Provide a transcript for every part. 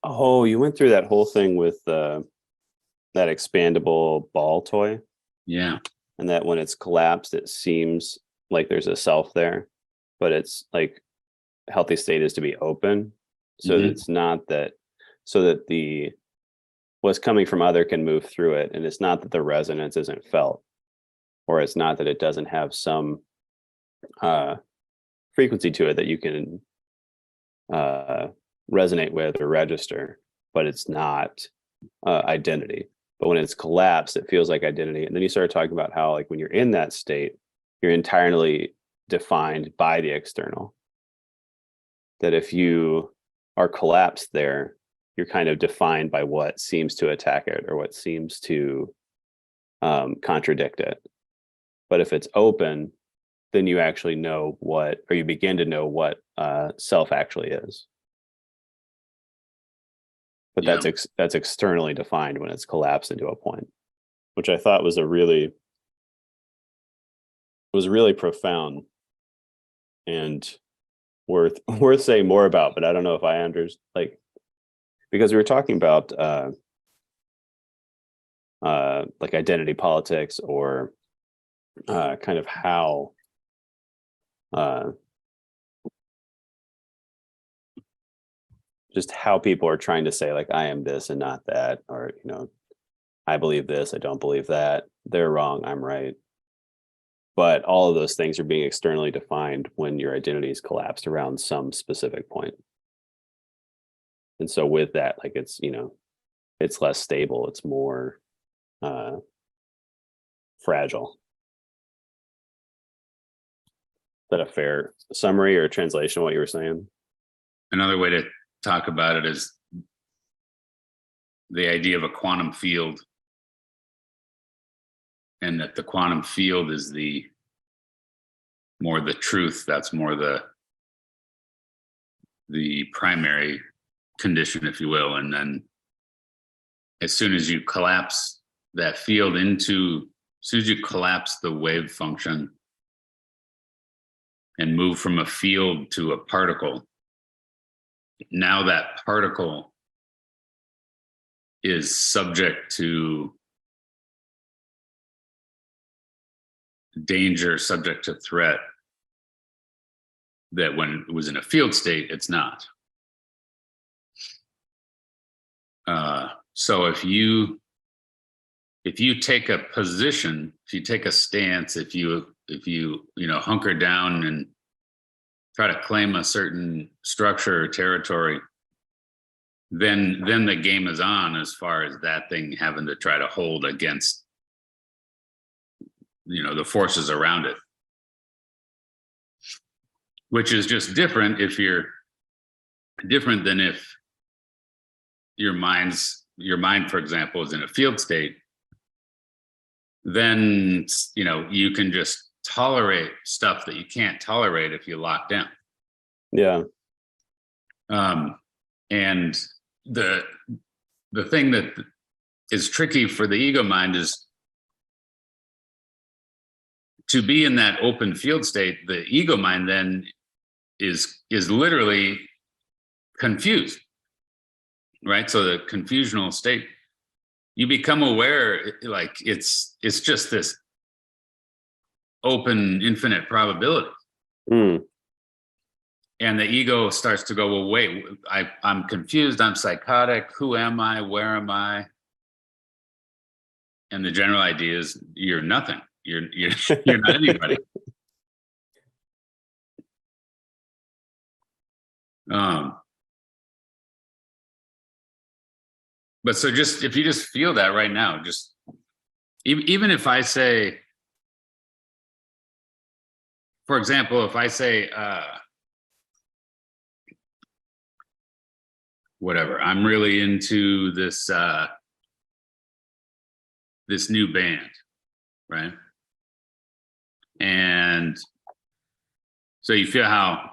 Oh, you went through that whole thing with that expandable ball toy, Yeah. and that when it's collapsed, it seems like there's a self there, but it's like healthy state is to be open, so that Mhm. it's not that, so that the what's coming from other can move through it, and it's not that the resonance isn't felt, or it's not that it doesn't have some uh, frequency to it that you can uh, resonate with or register, but it's not identity. But when it's collapsed, it feels like identity. And then you start talking about how, like, when you're in that state, you're entirely defined by the external. That if you are collapsed there, you're kind of defined by what seems to attack it or what seems to contradict it. But if it's open, then you actually know what, or you begin to know what self actually is. But Yeah. that's externally defined when it's collapsed into a point, which I thought was really profound and worth saying more about. But I don't know if I understand, like, because we were talking about like identity politics, or kind of how uh, just how people are trying to say, like, I am this and not that, or, I believe this, I don't believe that, they're wrong, I'm right. But all of those things are being externally defined when your identity is collapsed around some specific point. And so with that, like, it's less stable, it's more uh, fragile. Is that a fair summary or translation of what you were saying? Another way to talk about it is the idea of a quantum field, and that the quantum field is the truth. That's more the primary condition, if you will. And then as soon as you collapse that field as soon as you collapse the wave function and move from a field to a particle, now that particle is subject to danger, subject to threat, that when it was in a field state, it's not. So if you take a position, if you take a stance, if you hunker down and try to claim a certain structure or territory, then the game is on, as far as that thing having to try to hold against the forces around it, which is just different than if your mind, for example, is in a field state. Then you can just tolerate stuff that you can't tolerate if you lock down. Yeah. And the thing that is tricky for the ego mind is to be in that open field state. The ego mind then is literally confused, right? So the confusional state, you become aware, like it's just this open, infinite probability. Mm. And the ego starts to go, well, wait, I'm confused, I'm psychotic, who am I, where am I? And the general idea is you're nothing. You're not anybody. But so just, if you just feel that right now, just even if I say, for example, if I say, whatever, I'm really into this new band, right? And so you feel how,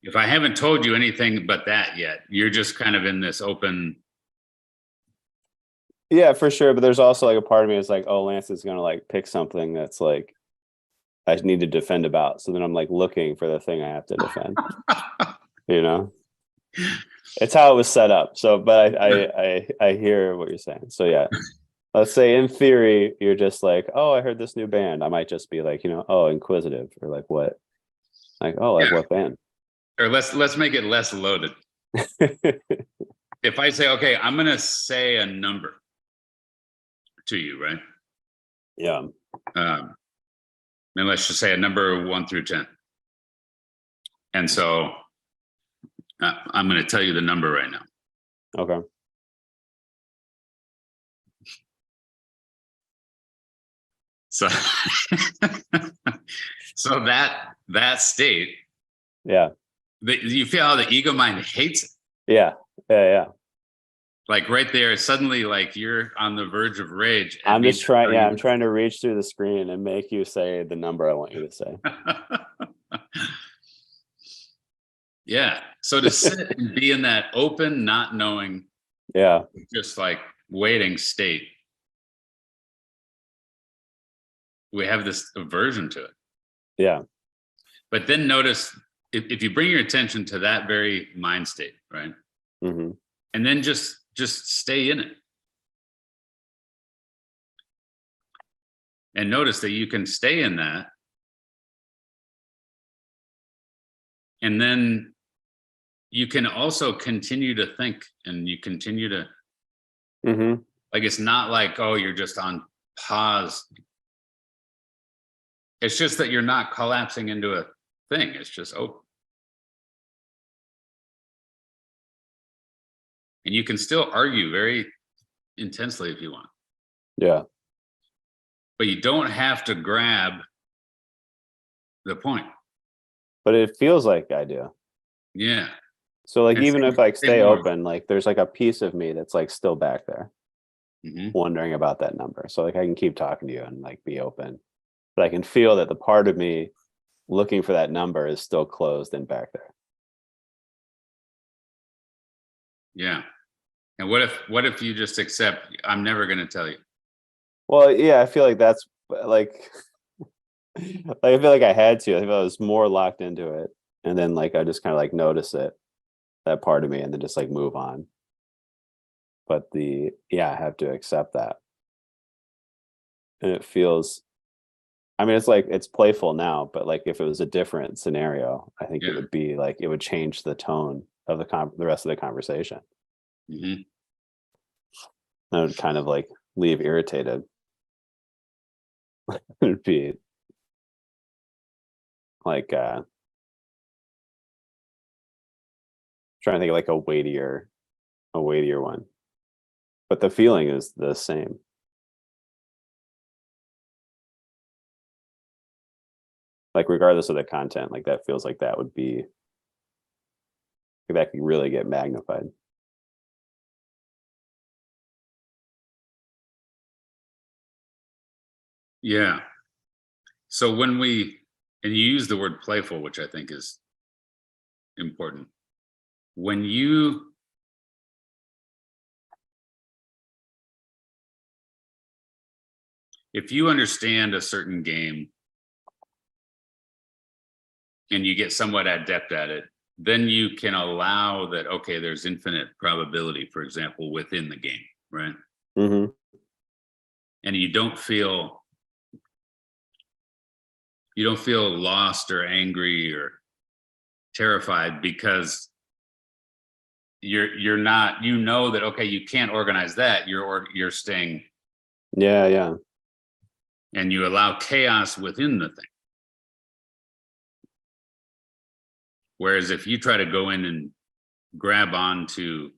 if I haven't told you anything but that yet, you're just kind of in this open. Yeah, for sure. But there's also like a part of me is like, oh, Lance is gonna like pick something that's like I need to defend about. So then I'm like looking for the thing I have to defend. You know? It's how it was set up. So, but I hear what you're saying. So yeah, let's say in theory you're just like, oh, I heard this new band. I might just be like, oh, inquisitive, or like what, like, oh, like Yeah. what band? Or let's make it less loaded. If I say, okay, I'm gonna say a number to you, right? Yeah. And let's just say a number 1 through 10. And so I'm going to tell you the number right now. Okay. So, so that state, Yeah. you feel how the ego mind hates it. Yeah. Yeah. Like right there, suddenly, like you're on the verge of rage. I'm just trying. Yeah, I'm trying to reach through the screen and make you say the number I want you to say. Yeah. So to sit and be in that open, not knowing, Yeah. just like waiting state, we have this aversion to it. Yeah. But then notice if you bring your attention to that very mind state, right? Mm-hmm. And then just stay in it. And notice that you can stay in that. And then you can also continue to think, and you continue to, Mm-hmm. like, it's not like, oh, you're just on pause. It's just that you're not collapsing into a thing. It's just open. And you can still argue very intensely if you want. Yeah. But you don't have to grab the point. But it feels like I do. Yeah. So like, And even if I stay more. open, like there's like a piece of me that's like still back there, Mhm. wondering about that number. So like I can keep talking to you and like be open, but I can feel that the part of me looking for that number is still closed and back there. Yeah. And what if you just accept, I'm never going to tell you? Well, yeah, I feel like that's like, like I feel like I had to. I feel I was more locked into it, and then like I just kind of like notice it, that part of me, and then just like move on. But I have to accept that, and it feels. I mean, it's like it's playful now, but like if it was a different scenario, I think it would be like it would change the tone of the rest of the conversation. Mm-hmm. I would kind of like leave irritated. It'd be like trying to think of like a weightier one, but the feeling is the same. Like regardless of the content, like that feels like that would be like that could really get magnified. Yeah. So when and you use the word playful, which I think is important. If you understand a certain game and you get somewhat adept at it, then you can allow that, okay, there's infinite probability, for example, within the game, right? Mm-hmm. And you don't feel lost or angry or terrified because you're not, that, okay, you can't organize that. You're staying. Yeah. And you allow chaos within the thing. Whereas if you try to go in and grab onto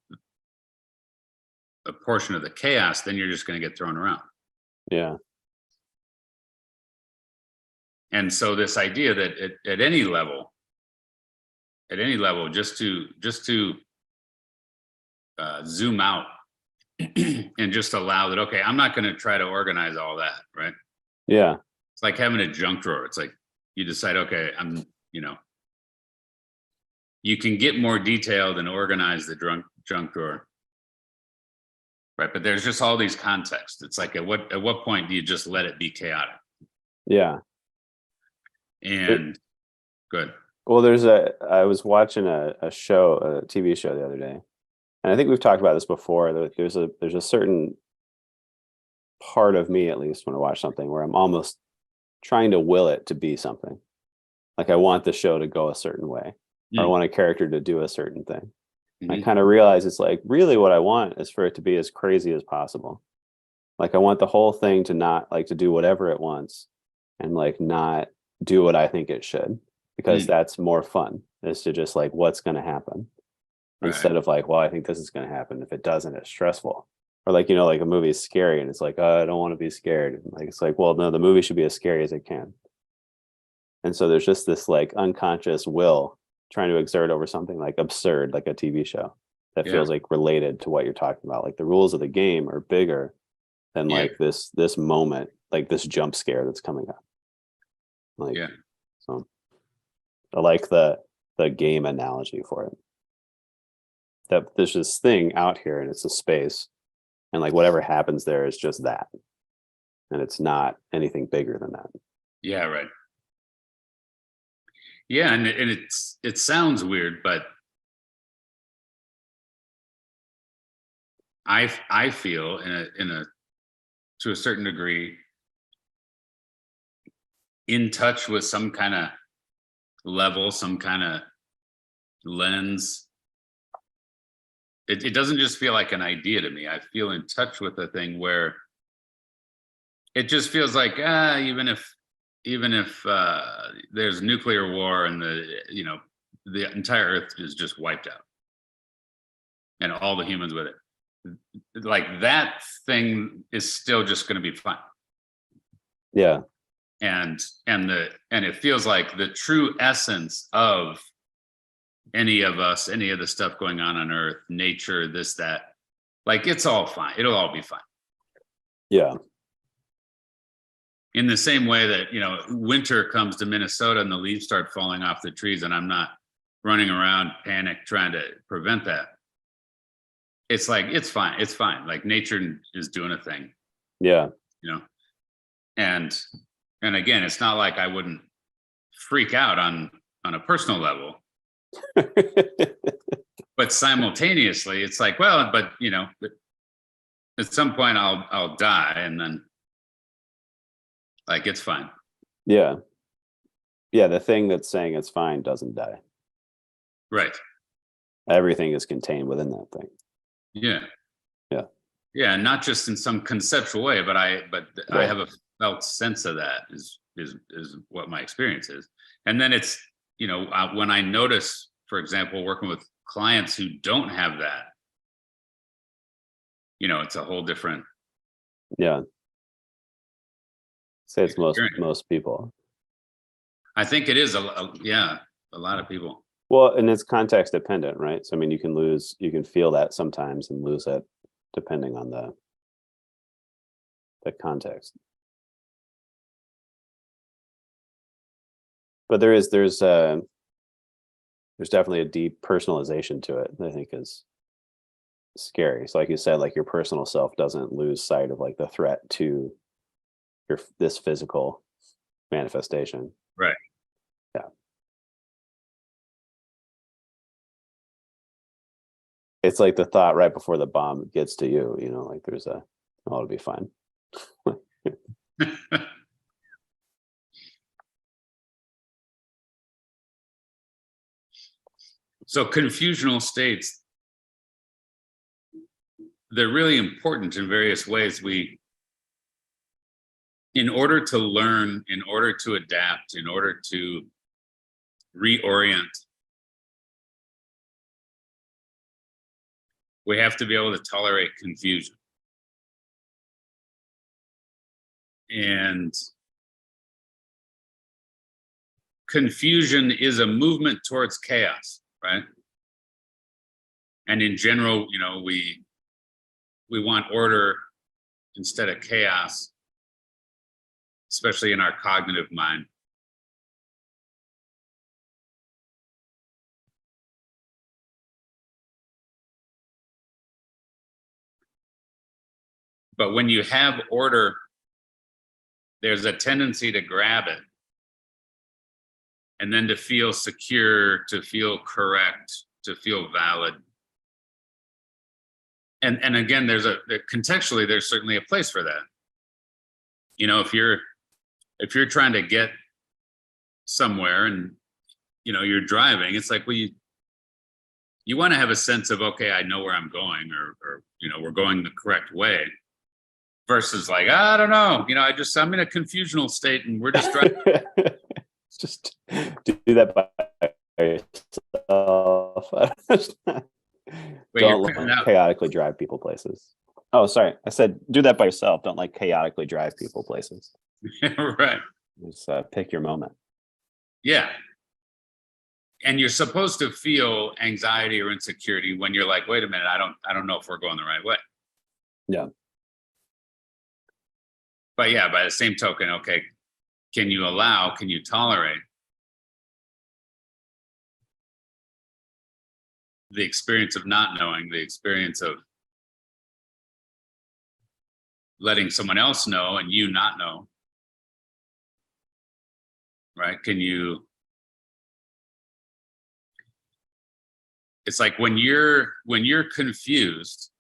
a portion of the chaos, then you're just going to get thrown around. Yeah. And so this idea that at any level, just to zoom out and just allow that, okay, I'm not going to try to organize all that, right? Yeah. It's like having a junk drawer. It's like you decide, okay, you can get more detailed and organize the junk drawer, right? But there's just all these contexts. It's like at what point do you just let it be chaotic? Yeah. And good. Well, I was watching a show, a TV show the other day, and I think we've talked about this before. There's a certain part of me, at least, when I watch something where I'm almost trying to will it to be something. Like I want the show to go a certain way, or I want a character to do a certain thing. I Mhm. kind of realize it's like really what I want is for it to be as crazy as possible. Like I want the whole thing to not like to do whatever it wants and like not do what I think it should, because Mm. that's more fun, is to just like what's going to happen Right. instead of like, well, I think this is going to happen. If it doesn't, it's stressful. Or like, like a movie is scary and it's like, oh, I don't want to be scared. And like it's like, well, no, the movie should be as scary as it can. And so there's just this like unconscious will trying to exert over something like absurd, like a TV show that Yeah. feels like related to what you're talking about. Like the rules of the game are bigger than Yeah. like this moment, like this jump scare that's coming up. Like, Yeah. so I like the game analogy for it. That there's this thing out here and it's a space, and like whatever happens there is just that, and it's not anything bigger than that. Yeah. Right. Yeah. And it sounds weird, but I feel in a to a certain degree in touch with some kind of level, some kind of lens. It doesn't just feel like an idea to me. I feel in touch with a thing where it just feels like even if there's nuclear war and the entire earth is just wiped out and all the humans with it, like that thing is still just going to be fine. Yeah, And it feels like the true essence of any of us, any of the stuff going on earth, nature, this, that, like it's all fine, it'll all be fine. yeah, In the same way that winter comes to Minnesota and the leaves start falling off the trees, and I'm not running around panic trying to prevent that. It's like it's fine, like nature is doing a thing, yeah. you know and again, it's not like I wouldn't freak out on a personal level, but simultaneously it's like, well, but at some point I'll die, and then like it's fine. Yeah, yeah. The thing that's saying it's fine doesn't die. Right. Everything is contained within that thing. Yeah. Yeah, Yeah, and not just in some conceptual way, but I right. have a felt sense of that is what my experience is. And then it's when I notice, for example, working with clients who don't have that, it's a whole different Yeah, say it's experience. most people. I think it is yeah, a lot of people. Well, and it's context dependent, right? So I mean, you can feel that sometimes and lose it depending on the context. But there's definitely a deep personalization to it that I think is scary. So like you said, like your personal self doesn't lose sight of like the threat to this physical manifestation. Right. Yeah. It's like the thought right before the bomb gets to you, like there's oh, it'll be fine. So confusional states, they're really important in various ways. In order to learn, in order to adapt, in order to reorient, we have to be able to tolerate confusion. And confusion is a movement towards chaos, right? And in general, we want order instead of chaos, especially in our cognitive mind. But when you have order, there's a tendency to grab it and then to feel secure, to feel correct, to feel valid. And again, contextually, there's certainly a place for that. You know, if you're trying to get somewhere and, you know, you're driving, it's like, well, you want to have a sense of, okay, I know where I'm going, or, you know, we're going the correct way, versus like, I don't know, you know, I'm in a confusional state and we're just driving. Just do that by yourself. Wait, Don't chaotically drive people places. Oh, sorry. I said do that by yourself. Don't like chaotically drive people places. Right. Just pick your moment. Yeah. And you're supposed to feel anxiety or insecurity when you're like, wait a minute, I don't know if we're going the right way. Yeah. But yeah, by the same token, okay, can you tolerate the experience of not knowing, the experience of letting someone else know and you not know, right? It's like when you're confused,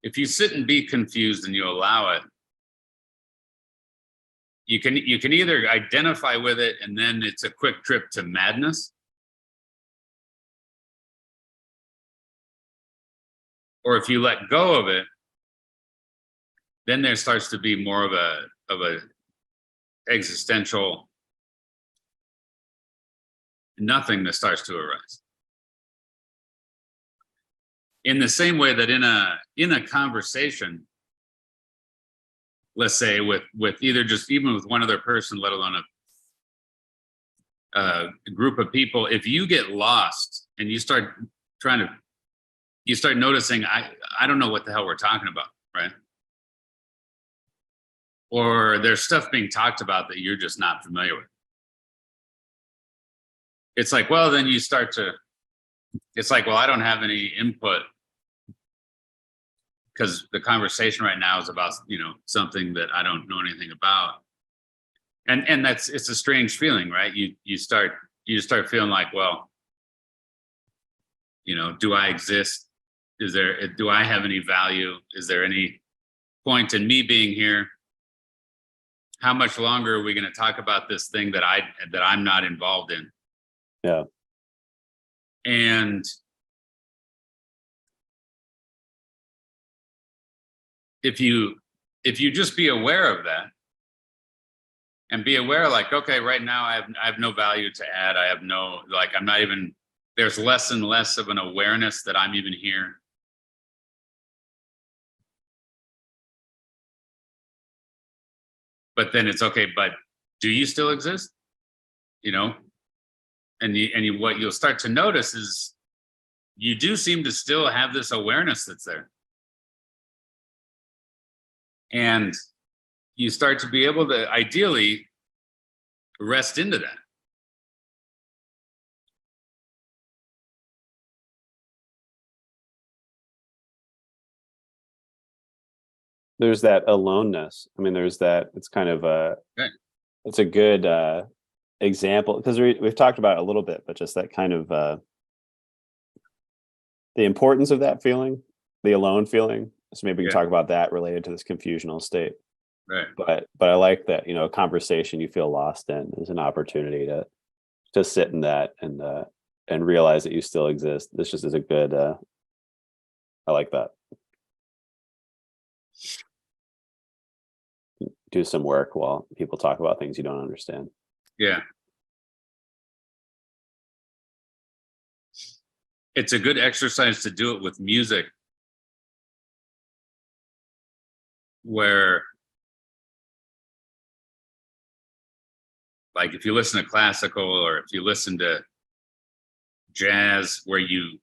if you sit and be confused and you allow it, you can either identify with it and then it's a quick trip to madness, or if you let go of it, then there starts to be more of a existential nothingness starts to arise. In the same way that in a conversation, let's say with either just even with one other person, let alone a group of people, if you get lost and you start noticing, I don't know what the hell we're talking about, right? Or there's stuff being talked about that you're just not familiar with. It's like, well, then you start to, it's like, well, I don't have any input because the conversation right now is about, you know, something that I don't know anything about. And it's a strange feeling, right? You start feeling like, well, you know, do I exist? Do I have any value? Is there any point in me being here? How much longer are we going to talk about this thing that I'm not involved in? Yeah. And if you just be aware of that and be aware, like, okay, right now I have no value to add. I have no, like, I'm not even, there's less and less of an awareness that I'm even here. But then it's okay, but do you still exist? You know? And what you'll start to notice is you do seem to still have this awareness that's there. And you start to be able to ideally rest into that. There's that aloneness. I mean, there's that, it's kind of it's a good example, because we've talked about it a little bit, but just that kind of the importance of that feeling, the alone feeling. So maybe we can talk about that related to this confusional state. Right. But I like that, you know, a conversation you feel lost in is an opportunity to sit in that and realize that you still exist. This just is a good I like that. Do some work while people talk about things you don't understand. Yeah. It's a good exercise to do it with music, where, like, if you listen to classical or if you listen to jazz, where you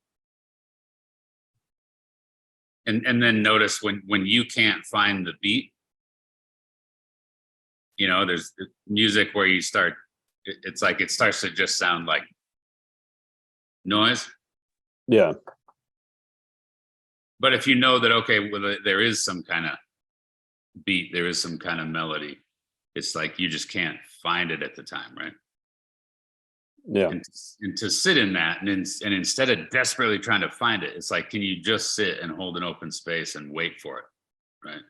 and then notice when you can't find the beat, you know, there's music where you start, it's like it starts to just sound like noise. Yeah. But if you know that, okay, well, there is some kind of beat, there is some kind of melody. It's like you just can't find it at the time, right? Yeah. And to sit in that, and instead of desperately trying to find it, it's like, can you just sit and hold an open space and wait for it, right?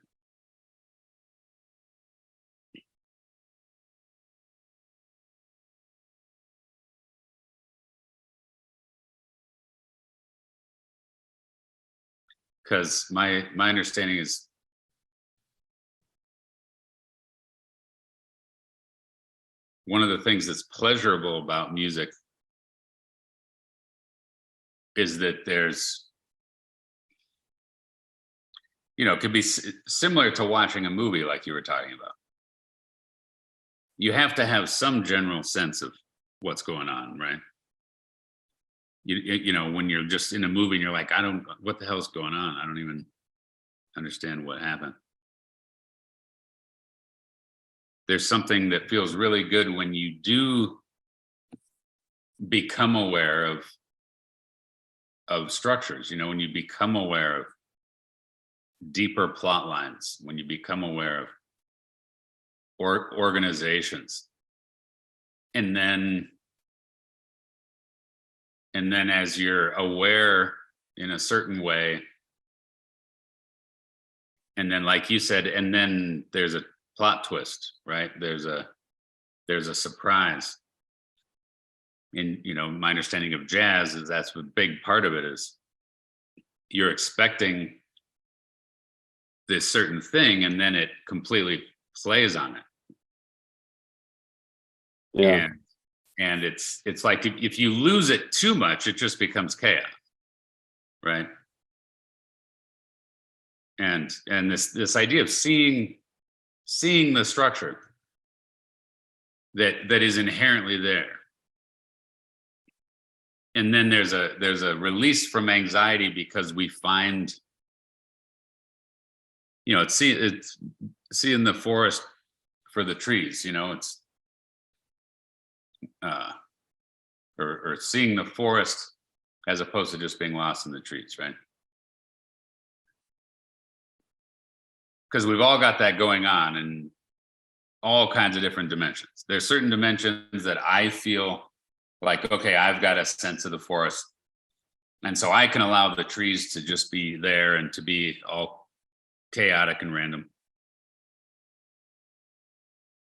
Because my understanding is one of the things that's pleasurable about music is that there's, it could be similar to watching a movie like you were talking about. You have to have some general sense of what's going on, right? When you're just in a movie and you're like, what the hell's going on? I don't even understand what happened. There's something that feels really good when you do become aware of structures, when you become aware of deeper plot lines, when you become aware of organizations. And then as you're aware in a certain way, and then like you said, and then there's a plot twist, right? There's a surprise. And my understanding of jazz is that's a big part of it, is you're expecting this certain thing and then it completely plays on it. Yeah. And it's like if you lose it too much, it just becomes chaos, right? And this idea of seeing the structure that is inherently there. And then there's a release from anxiety because we find, it's seeing the forest for the trees, it's or seeing the forest as opposed to just being lost in the trees, right? Because we've all got that going on in all kinds of different dimensions. There's certain dimensions that I feel like, okay, I've got a sense of the forest. And so I can allow the trees to just be there and to be all chaotic and random.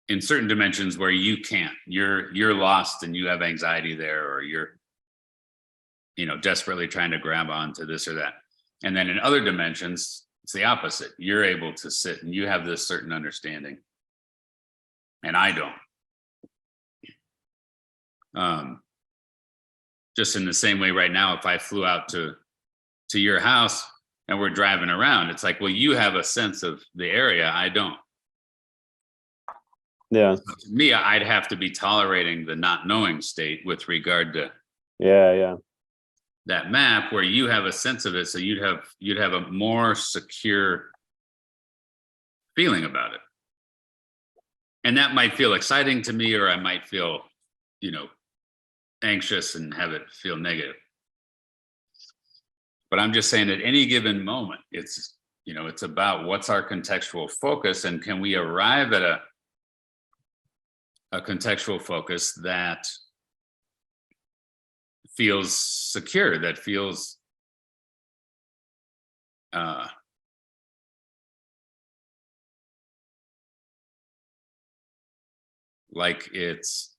In certain dimensions where you can't, you're lost and you have anxiety there, or you're, desperately trying to grab onto this or that. And then in other dimensions, it's the opposite. You're able to sit and you have this certain understanding, and I don't. Just in the same way right now, if I flew out to your house and we're driving around, it's like, well, you have a sense of the area, I don't. Yeah. To me, I'd have to be tolerating the not knowing state with regard to Yeah. that map, where you have a sense of it, so you'd have a more secure feeling about it. And that might feel exciting to me, or I might feel, anxious and have it feel negative. But I'm just saying, at any given moment, it's about what's our contextual focus, and can we arrive at a contextual focus that feels secure, that feels like it's,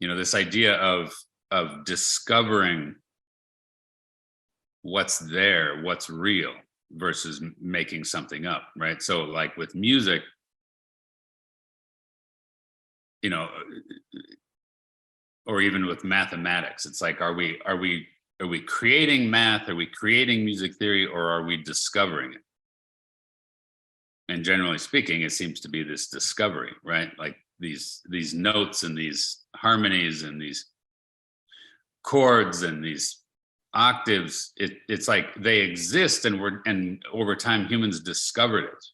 this idea of discovering what's there, what's real, versus making something up, right? So like with music, or even with mathematics, it's like, are we creating math? Are we creating music theory, or are we discovering it? And generally speaking, it seems to be this discovery, right? Like these notes and these harmonies and these chords and these octaves, it's like they exist, and over time humans discovered it.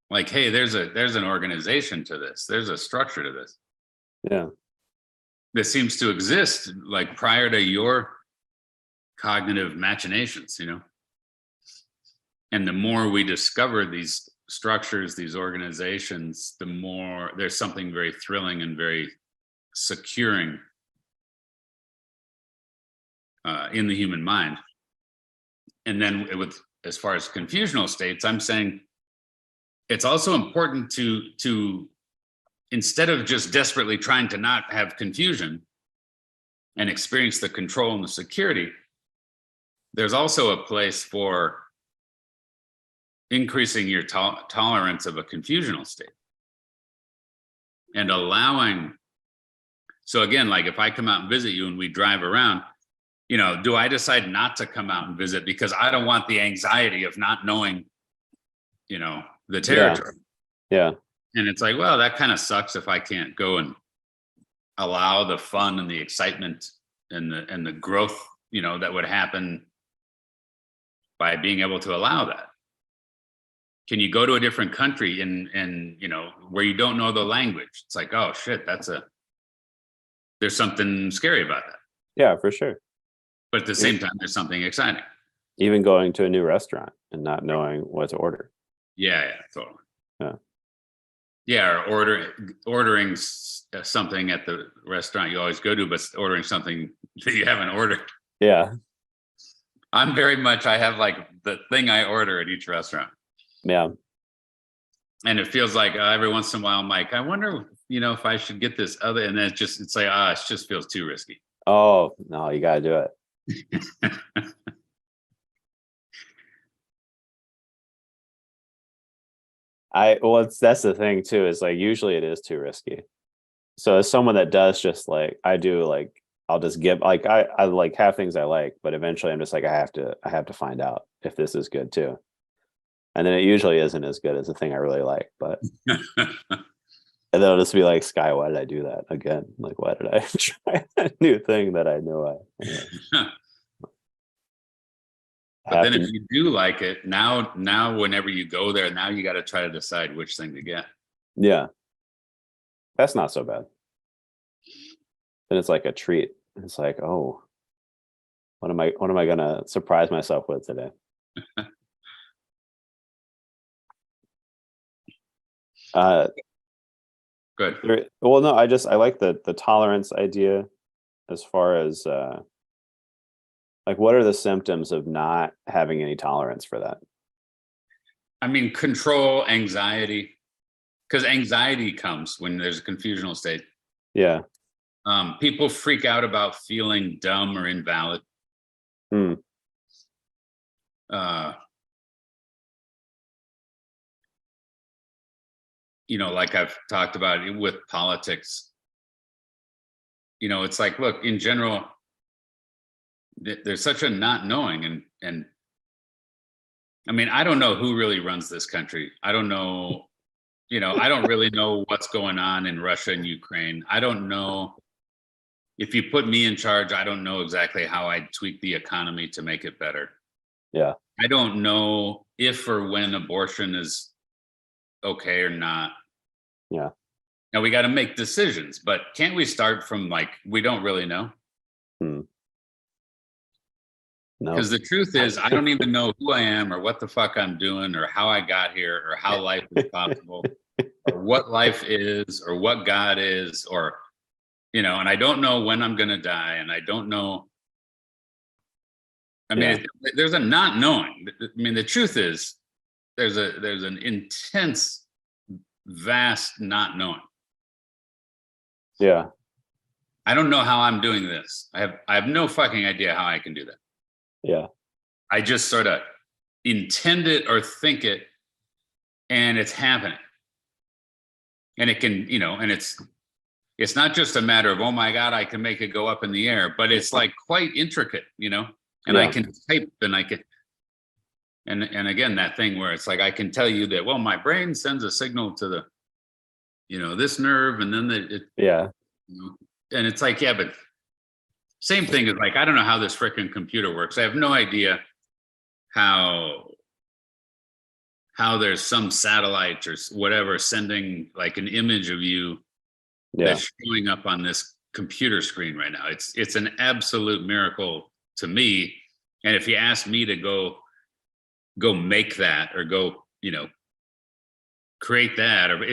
Like, hey, there's an organization to this, there's a structure to this. Yeah. That seems to exist like prior to your cognitive machinations, and the more we discover these structures, these organizations, the more there's something very thrilling and very securing in the human mind. And then as far as confusional states, I'm saying it's also important to instead of just desperately trying to not have confusion and experience the control and the security, there's also a place for increasing your tolerance of a confusional state and allowing. So again, like if I come out and visit you and we drive around, do I decide not to come out and visit because I don't want the anxiety of not knowing, the territory? Yeah. And it's like, well, that kind of sucks if I can't go and allow the fun and the excitement and the growth, that would happen by being able to allow that. Can you go to a different country and where you don't know the language? It's like, oh shit, there's something scary about that. Yeah, for sure. But at the same time, there's something exciting. Even going to a new restaurant and not knowing what to order. Yeah, totally. Yeah. Yeah, or ordering something at the restaurant you always go to, but ordering something that you haven't ordered. Yeah. I'm very much, I have like the thing I order at each restaurant. Yeah. And it feels like every once in a while, I'm like, I wonder, if I should get this other, and then it's like, it just feels too risky. Oh, no, you got to do it. That's the thing too, is like, usually it is too risky. So as someone that does just like, I do like, I'll just give, like, I like have things I like, but eventually I'm just like, I have to find out if this is good too. And then it usually isn't as good as the thing I really like, but and then I'll just be like, Sky, why did I do that again? Like, why did I try a new thing that I know But then if you do like it, now whenever you go there, now you got to try to decide which thing to get. Yeah. That's not so bad. Then it's like a treat. It's like, oh, what am I gonna surprise myself with today? Good. Well, no, I like the tolerance idea as far as like, what are the symptoms of not having any tolerance for that? I mean, control, anxiety, because anxiety comes when there's a confusional state. Yeah. People freak out about feeling dumb or invalid. Like I've talked about it with politics. It's like, look, in general, there's such a not knowing, and I mean, I don't know who really runs this country. I don't know, I don't really know what's going on in Russia and Ukraine. I don't know if you put me in charge. I don't know exactly how I'd tweak the economy to make it better. Yeah. I don't know if or when abortion is okay or not. Yeah. Now we got to make decisions, but can't we start from like, we don't really know? No. Because the truth is, I don't even know who I am or what the fuck I'm doing or how I got here or how life is possible or what life is or what God is, or, and I don't know when I'm going to die, and I don't know. I mean, there's a not knowing. I mean, the truth is there's an intense, vast not knowing. Yeah. I don't know how I'm doing this. I have no fucking idea how I can do that. Yeah. I just sort of intend it or think it, and it's happening. And it can, and it's not just a matter of, oh my God, I can make it go up in the air, but it's like quite intricate, and I can type, and I can, and again, that thing where it's like, I can tell you that, well, my brain sends a signal to the, this nerve, and then and it's like, yeah, but same thing is like, I don't know how this freaking computer works. I have no idea how there's some satellite or whatever sending like an image of you that's showing up on this computer screen right now. It's an absolute miracle to me And if you ask me to go make that, or go, create that, or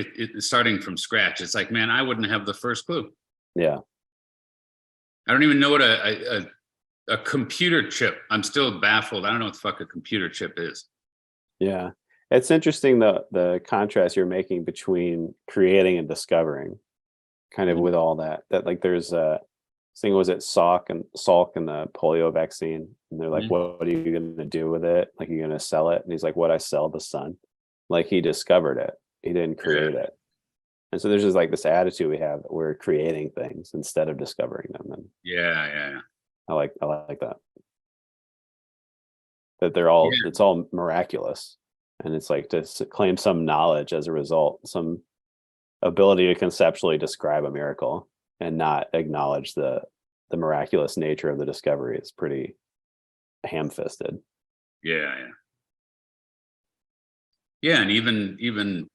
starting from scratch, it's like, man, I wouldn't have the first clue. Yeah. I don't even know what a computer chip. I'm still baffled. I don't know what the fuck a computer chip is. Yeah. It's interesting the contrast you're making between creating and discovering, kind of with all that like there's a thing, was it Salk and the polio vaccine, and they're like, what are you going to do with it? Like, you're going to sell it? And he's like, what, I sell the sun? Like, he discovered it, he didn't create it. And so there's just like this attitude we have that we're creating things instead of discovering them. And yeah. I like that they're all, it's all miraculous. And it's like to claim some knowledge as a result, some ability to conceptually describe a miracle and not acknowledge the miraculous nature of the discovery is pretty ham-fisted. Yeah. And even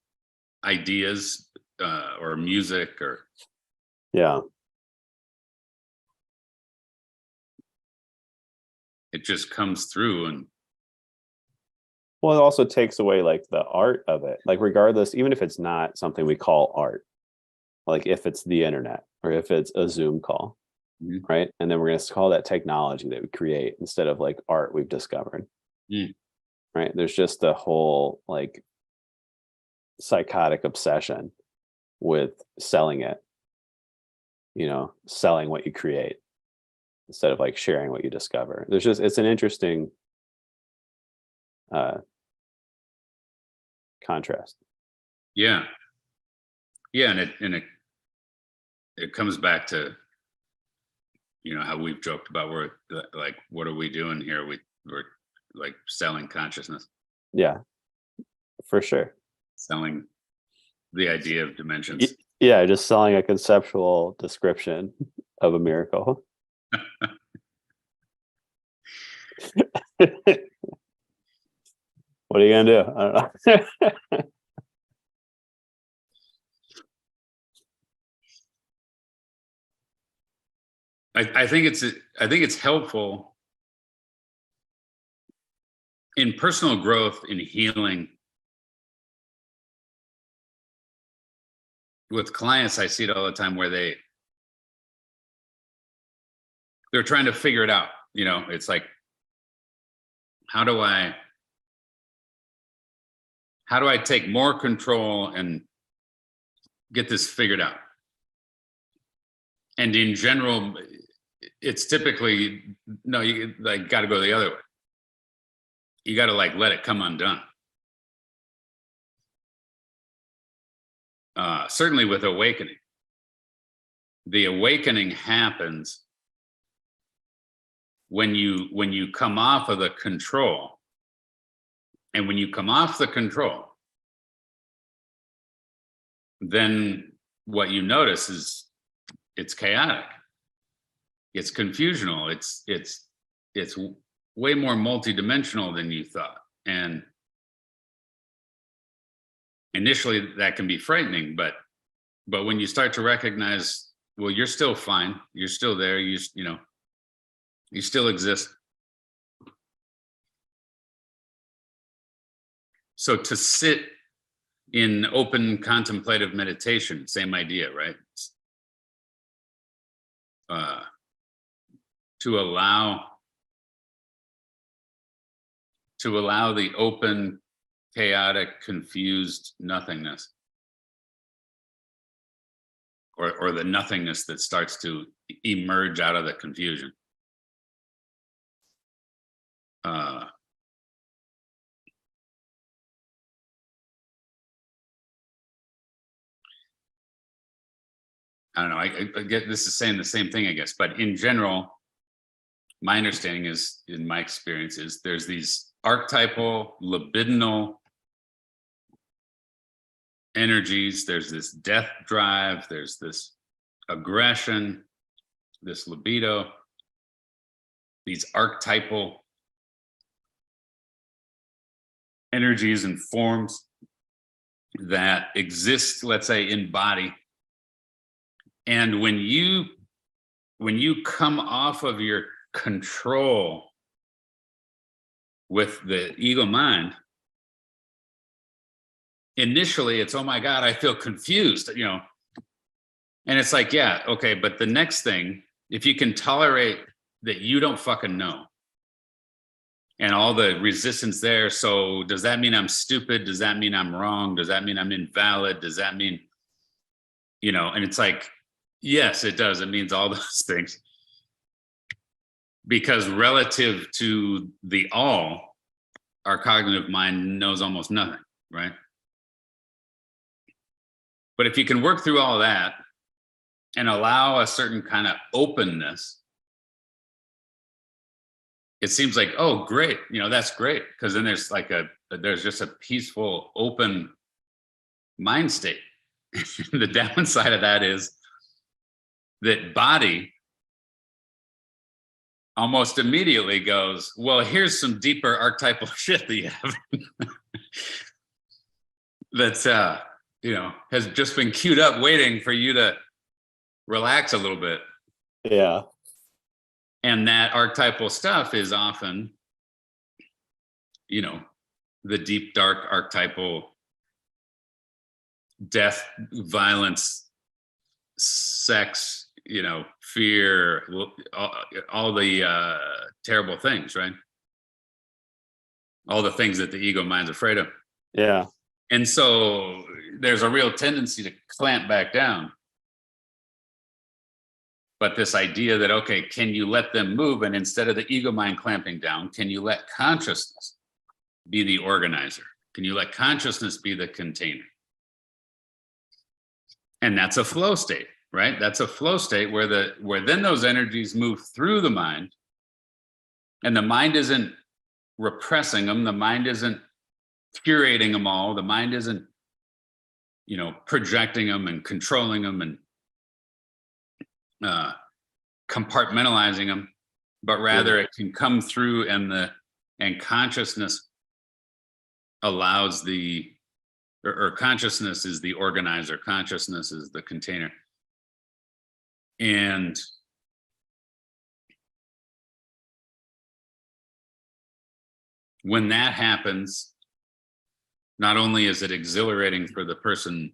ideas, or music, or it just comes through. And well, it also takes away like the art of it, like regardless, even if it's not something we call art, like if it's the internet or if it's a Zoom call, right? And then we're going to call that technology that we create instead of like art we've discovered, right? There's just a whole like psychotic obsession with selling it, selling what you create instead of like sharing what you discover. It's an interesting contrast. Yeah, and it comes back to how we've joked about, we're like, what are we doing here? We're like selling consciousness. Yeah, for sure. Selling the idea of dimensions. Yeah, just selling a conceptual description of a miracle. What are you gonna do? I don't know. I think it's helpful in personal growth, in healing. With clients, I see it all the time where they're trying to figure it out. It's like, how do I take more control and get this figured out? And in general, it's typically, no, you like got to go the other way. You got to like let it come undone. Certainly with awakening. The awakening happens when you come off of the control. And when you come off the control, then what you notice is it's chaotic. It's confusional. It's way more multidimensional than you thought. And initially that can be frightening, but when you start to recognize, well, you're still fine. You're still there. You still exist. So to sit in open contemplative meditation, same idea, right? To allow the open, chaotic, confused nothingness, or the nothingness that starts to emerge out of the confusion. I don't know. I get this is saying the same thing, I guess, but in general, my understanding is, in my experience, is there's these archetypal, libidinal energies. There's this death drive. There's this aggression, this libido, these archetypal energies and forms that exist, let's say, in body. And when you come off of your control with the ego mind, initially it's, oh my God, I feel confused, and it's like, yeah, okay, but the next thing, if you can tolerate that you don't fucking know and all the resistance there, so does that mean I'm stupid? Does that mean I'm wrong? Does that mean I'm invalid? Does that mean, and it's like, yes, it does. It means all those things. Because relative to the all, our cognitive mind knows almost nothing, right? But if you can work through all that and allow a certain kind of openness, it seems like, oh, great, that's great. Because then there's just a peaceful, open mind state. The downside of that is that body almost immediately goes, well, here's some deeper archetypal shit that you have that's has just been queued up waiting for you to relax a little bit. Yeah. And that archetypal stuff is often, the deep, dark archetypal death, violence, sex, fear, all the terrible things, right? All the things that the ego mind's afraid of. Yeah. And so there's a real tendency to clamp back down. But this idea that, okay, can you let them move? And instead of the ego mind clamping down, can you let consciousness be the organizer? Can you let consciousness be the container? And that's a flow state, right? That's a flow state where then those energies move through the mind, and the mind isn't repressing them. The mind isn't curating them all. The mind isn't, projecting them and controlling them and compartmentalizing them, but rather it can come through, and consciousness allows or consciousness is the organizer, consciousness is the container. And when that happens, not only is it exhilarating for the person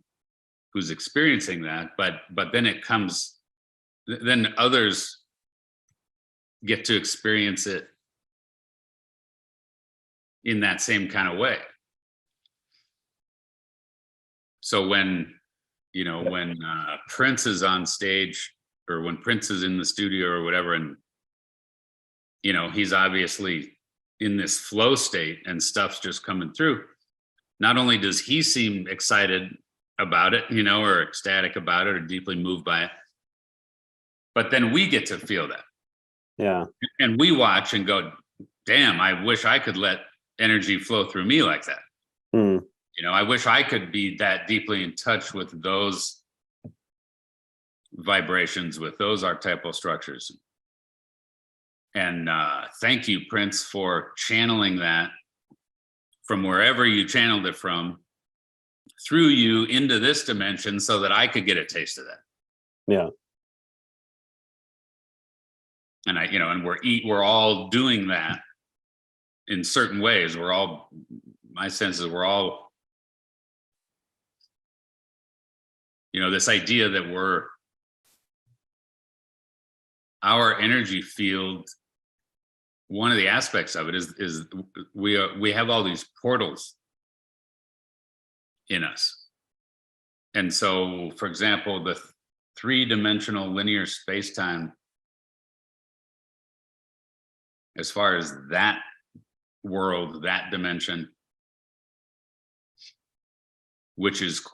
who's experiencing that, but then others get to experience it in that same kind of way. So when Prince is on stage, or when Prince is in the studio or whatever, and he's obviously in this flow state and stuff's just coming through, not only does he seem excited about it, or ecstatic about it, or deeply moved by it, but then we get to feel that. Yeah. And we watch and go, damn, I wish I could let energy flow through me like that. Mm. I wish I could be that deeply in touch with those vibrations, with those archetypal structures. And thank you, Prince, for channeling that from wherever you channeled it from through you into this dimension so that I could get a taste of that. Yeah. And and we're all doing that in certain ways. My sense is we're all, this idea that our energy field, one of the aspects of it is we have all these portals in us. And so, for example, the 3-dimensional linear space-time, as far as that world, that dimension, which is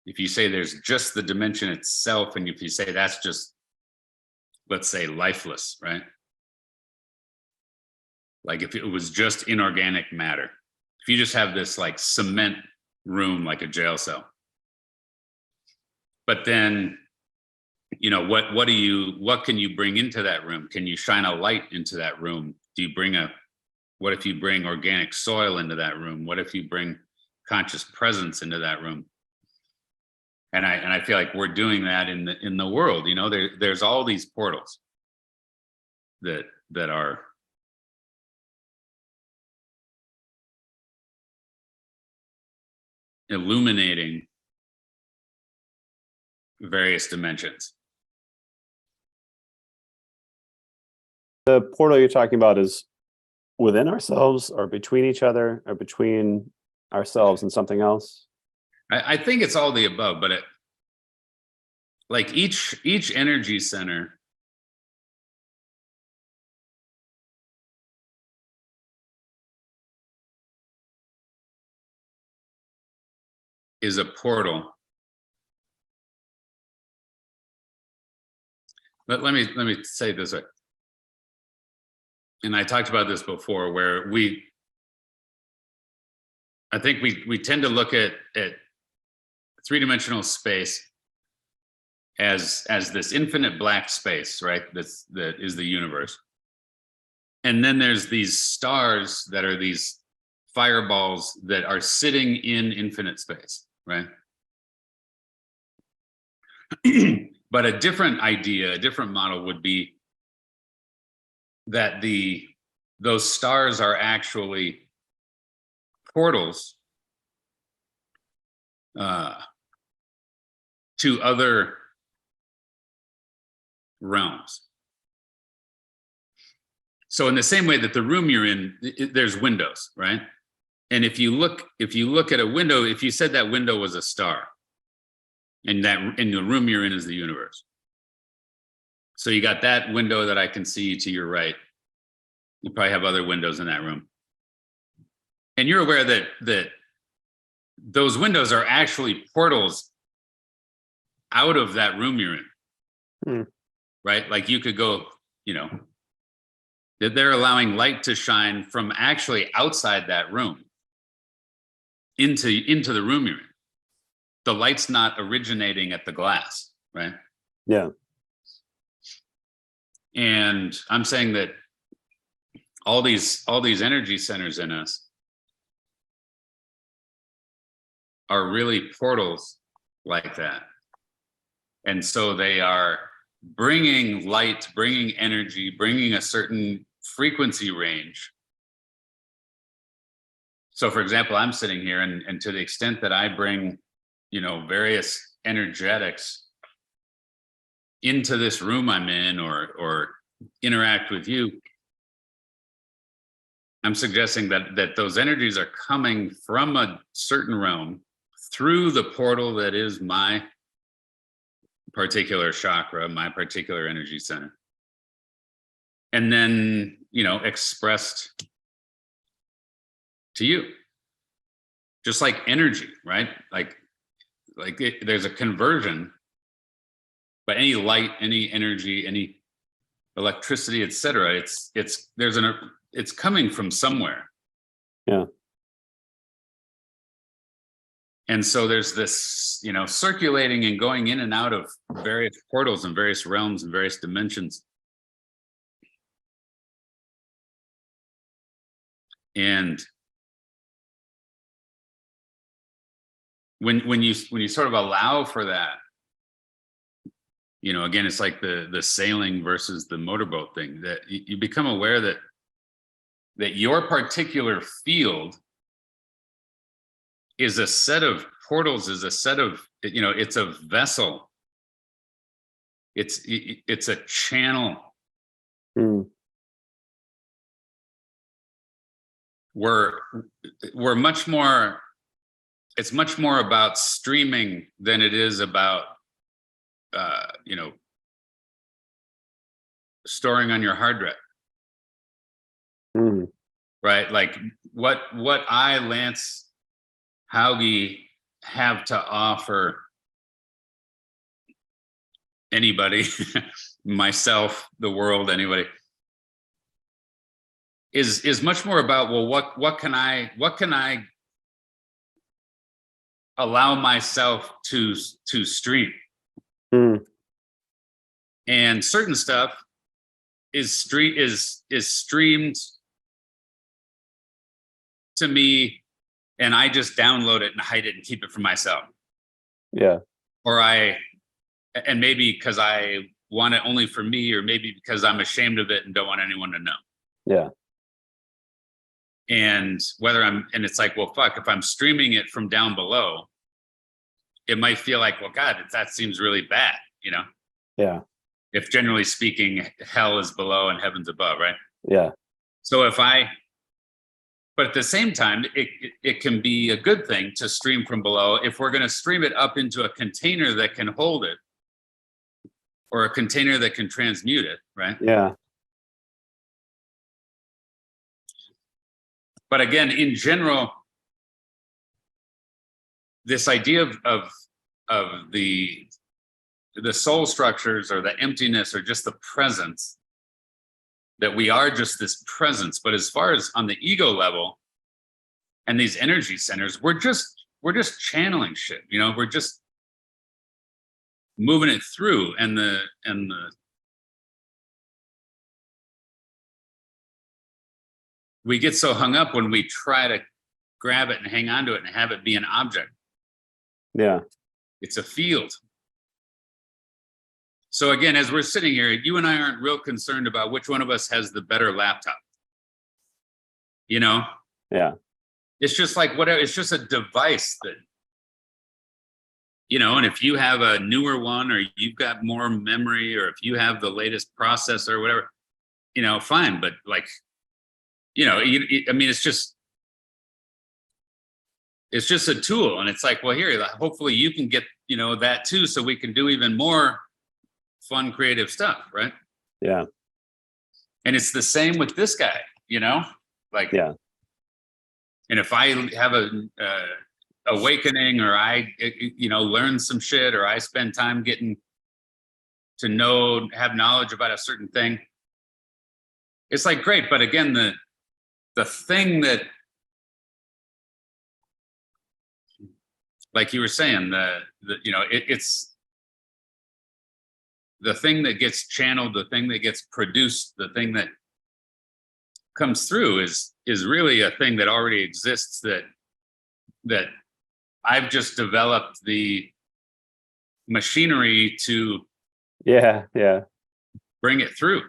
if you say there's just the dimension itself, and if you say that's just, let's say, lifeless, right? Like if it was just inorganic matter, if you just have this like cement room, like a jail cell, but then, what can you bring into that room? Can you shine a light into that room? What if you bring organic soil into that room? What if you bring conscious presence into that room? And I feel like we're doing that in the world. You know, there's all these portals that are illuminating various dimensions. The portal you're talking about is within ourselves, or between each other, or between ourselves and something else? I think it's all the above, but like each energy center is a portal. But let me say it this way. And I talked about this before, where I think we tend to look at three-dimensional space as this infinite black space, right? That is the universe. And then there's these stars that are these fireballs that are sitting in infinite space, right? But a different idea, a different model would be that those stars are actually portals to other realms. So in the same way that the room you're in, there's windows, right? And if you look at a window, if you said that window was a star, and that in the room you're in is the universe. So you got that window that I can see to your right. You probably have other windows in that room. And you're aware that those windows are actually portals out of that room you're in. Right? Like you could go, you know, that they're allowing light to shine from actually outside that room into the room you're in. The light's not originating at the glass, right? Yeah. And I'm saying that all these energy centers in us are really portals like that. And so they are bringing light, bringing energy, bringing a certain frequency range. So for example, I'm sitting here, and to the extent that I bring, you know, various energetics into this room I'm in, or interact with you, I'm suggesting that those energies are coming from a certain realm through the portal that is my particular chakra, my particular energy center. And then, you know, expressed to you, just like energy, right? Like there's a conversion, but any light, any energy, any electricity, etc., it's coming from somewhere. Yeah. And so there's this, you know, circulating and going in and out of various portals and various realms and various dimensions. And when you sort of allow for that, you know, again, it's like the sailing versus the motorboat thing, that you become aware that your particular field is a set of portals, is a set of, you know, it's a vessel. It's a channel. We're much more, it's much more about streaming than it is about, you know, storing on your hard drive. Right? Like what I, Lance Hauge, have to offer anybody, myself, the world, anybody, is much more about, well, what can I allow myself to stream? And certain stuff is streamed to me, and I just download it and hide it and keep it for myself. Yeah. and maybe because I want it only for me, or maybe because I'm ashamed of it and don't want anyone to know. Yeah. And and it's like, well, fuck, if I'm streaming it from down below, it might feel like, well, God, that seems really bad, Yeah. if generally speaking, hell is below and heaven's above, right? Yeah. So but at the same time, it can be a good thing to stream from below if we're going to stream it up into a container that can hold it, or a container that can transmute it, right? Yeah. But again, in general, this idea of the soul structures, or the emptiness, or just the presence, that we are just this presence. But as far as on the ego level and these energy centers, we're just channeling shit, we're just moving it through. And we get so hung up when we try to grab it and hang on to it and have it be an object. Yeah. It's a field. So again, as we're sitting here, you and I aren't real concerned about which one of us has the better laptop. Yeah. It's just like whatever, it's just a device that, and if you have a newer one, or you've got more memory, or if you have the latest processor or whatever, fine. But like, I mean, it's just a tool. And it's like, well, here, hopefully you can get, that too, so we can do even more fun, creative stuff, right? Yeah. And it's the same with this guy, like, Yeah. and if I have a awakening, or I, learn some shit, or I spend time getting to have knowledge about a certain thing, it's like, great. But again, the thing that, like you were saying, it's the thing that gets channeled, the thing that gets produced, the thing that comes through is really a thing that already exists, that I've just developed the machinery to bring it through.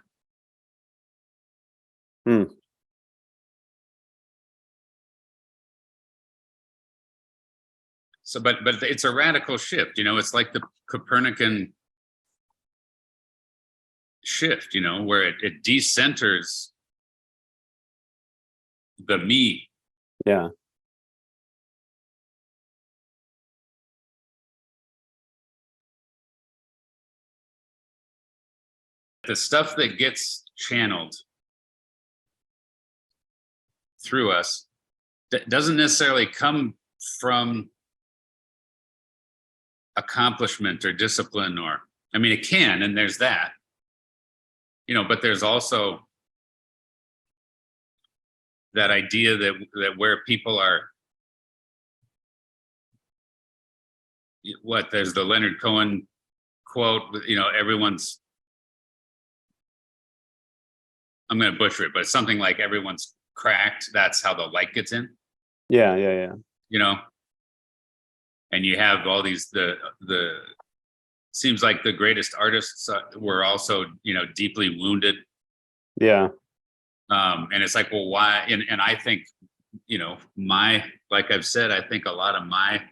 So, but it's a radical shift, it's like the Copernican shift, where it decenters the me. Yeah. The stuff that gets channeled through us doesn't necessarily come from accomplishment or discipline, or, I mean, it can, and there's that, but there's also that idea that where people are, there's the Leonard Cohen quote, everyone's, I'm going to butcher it, but it's something like, everyone's cracked, that's how the light gets in. Yeah. And you have all these, seems like the greatest artists were also, deeply wounded. Yeah. And it's like, well, why? And I think, like I've said, I think a lot of my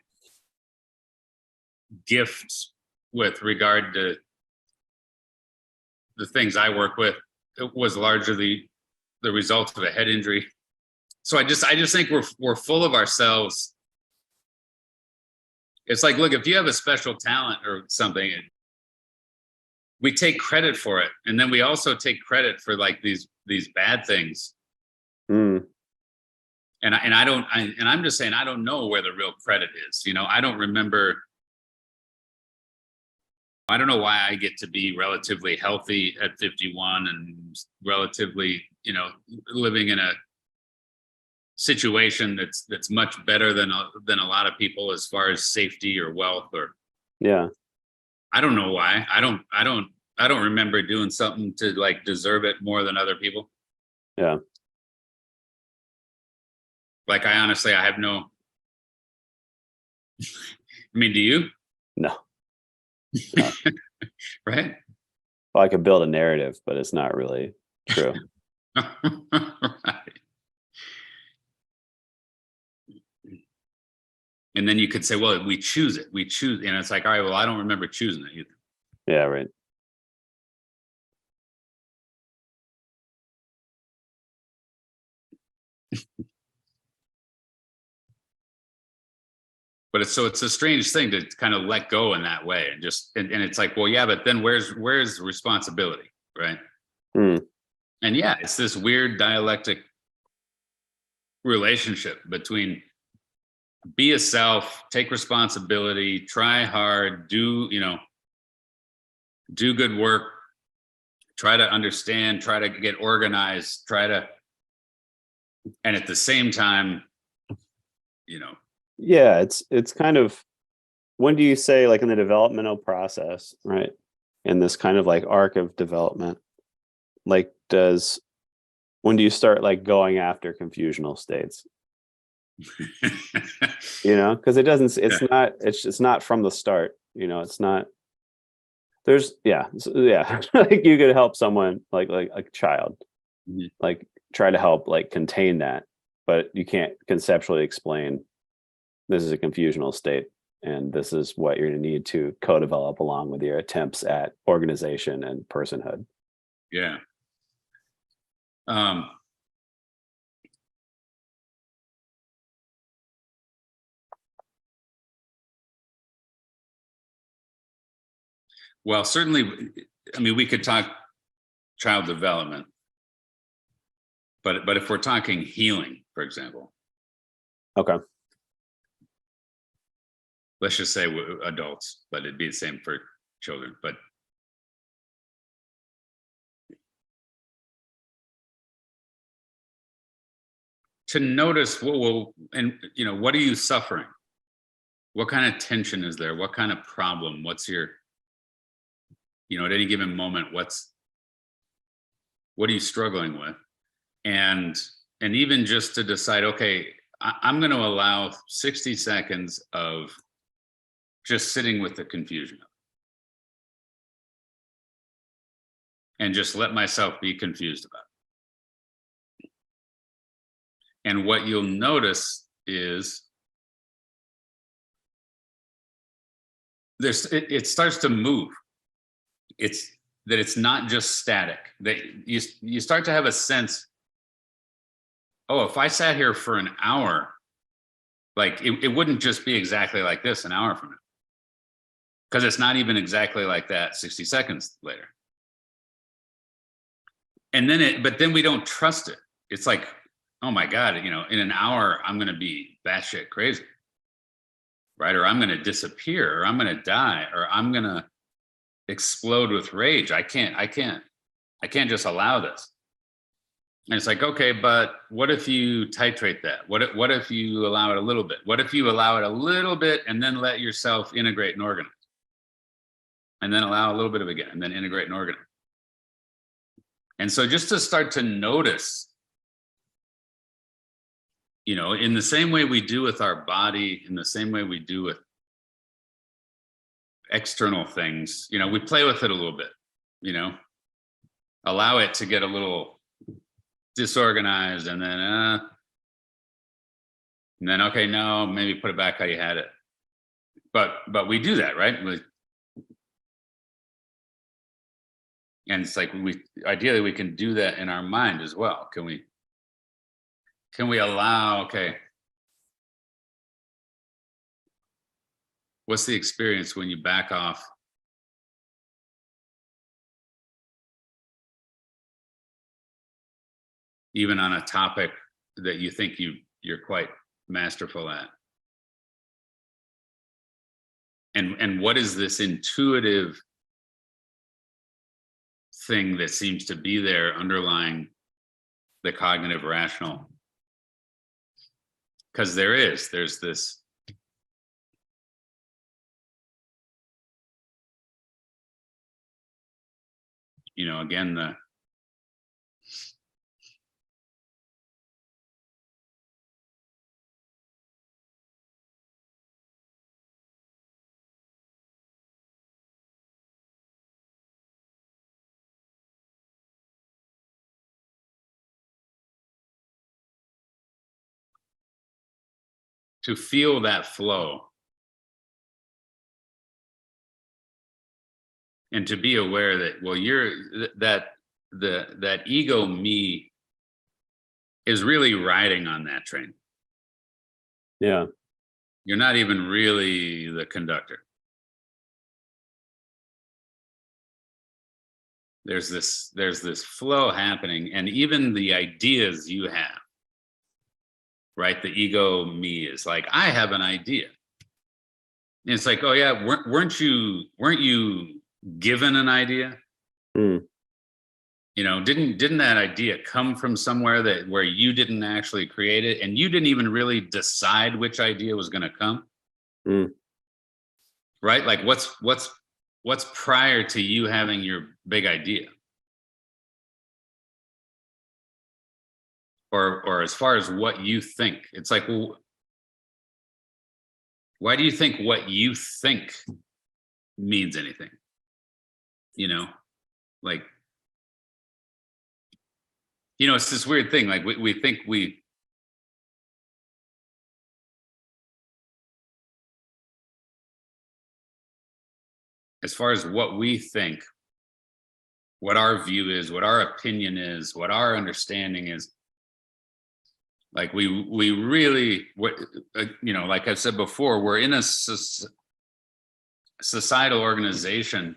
gifts with regard to the things I work with, it was largely the result of a head injury. So I just think we're full of ourselves. It's like, look, if you have a special talent or something, we take credit for it, and then we also take credit for like these bad things. And I'm just saying, I don't know where the real credit is. I don't remember. I don't know why I get to be relatively healthy at 51 and relatively, living in a situation that's much better than a lot of people as far as safety or wealth, or I don't know why. I don't remember doing something to like deserve it more than other people. Yeah. Like, I honestly, I have no, I mean, do you? No. Uh, Right? well, I could build a narrative, but it's not really true. Right. And then you could say, well, we choose it. We choose, and it's like, all right, well, I don't remember choosing it either. Yeah, right. But it's a strange thing to kind of let go in that way, and just and it's like, well, yeah, but then where's responsibility, right? Hmm. And yeah, it's this weird dialectic relationship between be a self, take responsibility, try hard, do good work, try to understand, try to get organized, try to, and at the same time, you know, Yeah, it's kind of, when do you say, like in the developmental process, right? In this kind of like arc of development, like when do you start like going after confusional states? Because it doesn't, yeah, it's not from the start, it's not, yeah, like you could help someone like a child, mhm, like try to help like contain that, but you can't conceptually explain this is a confusional state and this is what you're going to need to co-develop along with your attempts at organization and personhood. yeah. Um, well, certainly, I mean, we could talk child development, but if we're talking healing, for example, Okay. let's just say adults, but it'd be the same for children. But to notice, well, and what are you suffering? What kind of tension is there? What kind of problem? What's your, at any given moment, what are you struggling with? And even just to decide, okay, I'm going to allow 60 seconds of just sitting with the confusion and just let myself be confused about it. And what you'll notice is it starts to move. It's that it's not just static, that you start to have a sense, oh, if I sat here for an hour, like it wouldn't just be exactly like this an hour from now, because it's not even exactly like that 60 seconds later. And then but then we don't trust it. It's like, oh my God, in an hour I'm going to be batshit crazy, right? Or I'm going to disappear, or I'm going to die, or I'm going to explode with rage. I can't just allow this. And it's like, okay, but what if you titrate that? What if you allow it a little bit? What if you allow it a little bit and then let yourself integrate and organize? And then allow a little bit of it again, and then integrate and organize. And so just to start to notice, in the same way we do with our body, in the same way we do with external things, we play with it a little bit, you know, allow it to get a little disorganized, and then okay, no, maybe put it back how you had it. But we do that, right? And it's like we ideally we can do that in our mind as well. Can we allow, okay, what's the experience when you back off even on a topic that you think you're quite masterful at? And what is this intuitive thing that seems to be there underlying the cognitive rational? Because there's this, again, to feel that flow and to be aware that, well, that ego me is really riding on that train. Yeah. You're not even really the conductor. There's this flow happening, and even the ideas you have, right? The ego me is like, I have an idea. And it's like, oh yeah, weren't you given an idea? Mm. You know, didn't that idea come from somewhere where you didn't actually create it, and you didn't even really decide which idea was going to come? Mm. Right? Like what's prior to you having your big idea? Or as far as what you think, it's like, well, why do you think what you think means anything? You know, like, you know, it's this weird thing. Like we think as far as what we think, what our view is, what our opinion is, what our understanding is, like we really, you know, like I said before, we're in a societal organization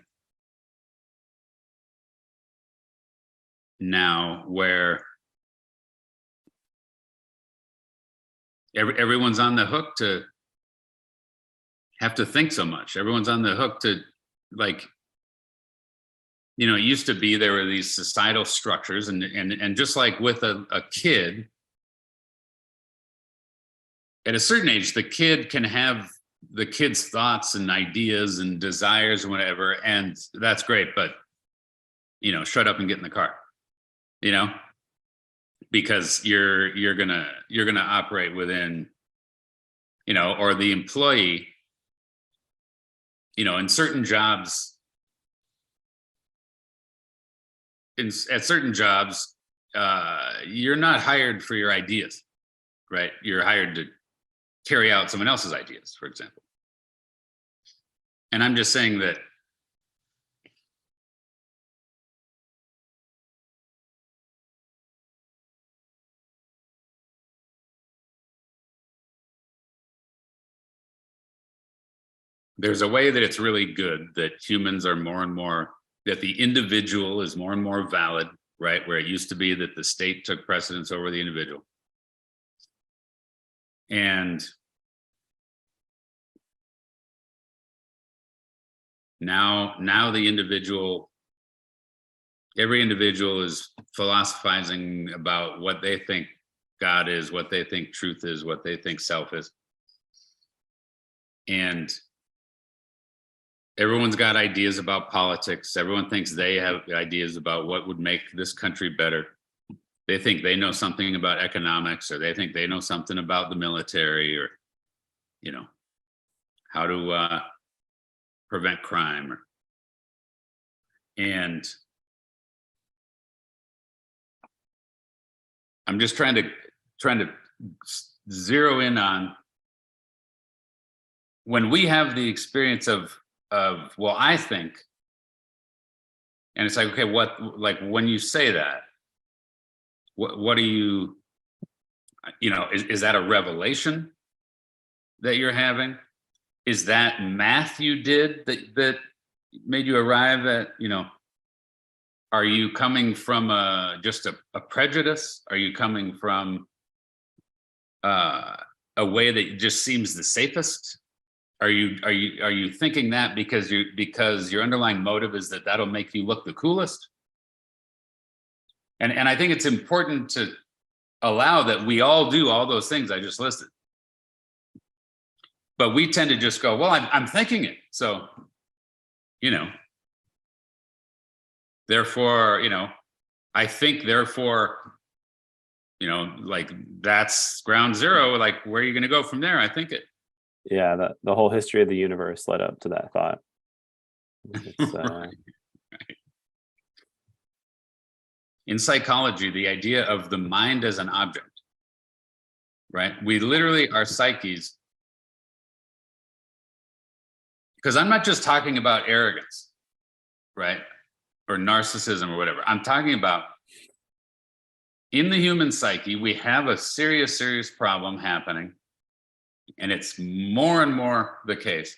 now where everyone's on the hook to have to think so much. Everyone's on the hook to, like, you know, it used to be there were these societal structures, and just like with a kid, at a certain age, the kid can have the kid's thoughts and ideas and desires and whatever, and that's great, but, you know, shut up and get in the car, you know, because you're gonna operate within, you know, or the employee, you know, in certain jobs, at certain jobs, you're not hired for your ideas, right? You're hired to carry out someone else's ideas, for example. And I'm just saying that there's a way that it's really good that humans are more and more, that the individual is more and more valid, right? Where it used to be that the state took precedence over the individual. And now the individual, every individual is philosophizing about what they think God is, what they think truth is, what they think self is. And everyone's got ideas about politics. Everyone thinks they have ideas about what would make this country better. They think they know something about economics, or they think they know something about the military, or, you know, how to prevent crime. And I'm just trying to zero in on when we have the experience of, well, I think, and it's like, okay, what, like when you say that, what do you know, is that a revelation that you're having? Is that math you did that made you arrive at, you know, are you coming from just a prejudice? Are you coming from a way that just seems the safest? Are you thinking that because your underlying motive is that that'll make you look the coolest? And I think it's important to allow that we all do all those things I just listed. But we tend to just go, well, I'm thinking it. So, you know, therefore, you know, I think, therefore, you know, like that's ground zero. Like, where are you going to go from there? I think it. Yeah, the whole history of the universe led up to that thought. Right. In psychology, the idea of the mind as an object, right? We literally, our psyches, because I'm not just talking about arrogance, right? Or narcissism or whatever. I'm talking about in the human psyche, we have a serious, serious problem happening. And it's more and more the case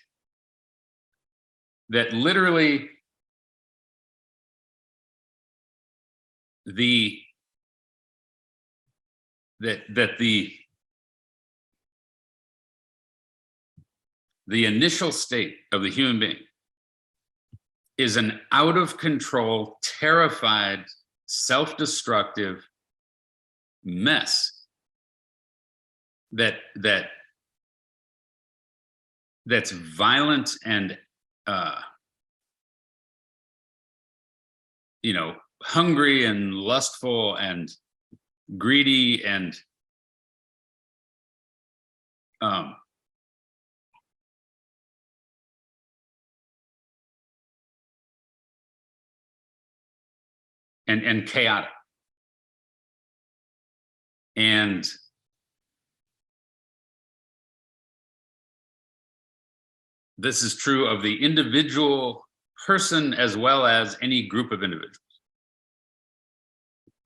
that literally the initial state of the human being is an out of control, terrified, self-destructive mess that's violent and hungry and lustful and greedy and chaotic. And this is true of the individual person as well as any group of individuals.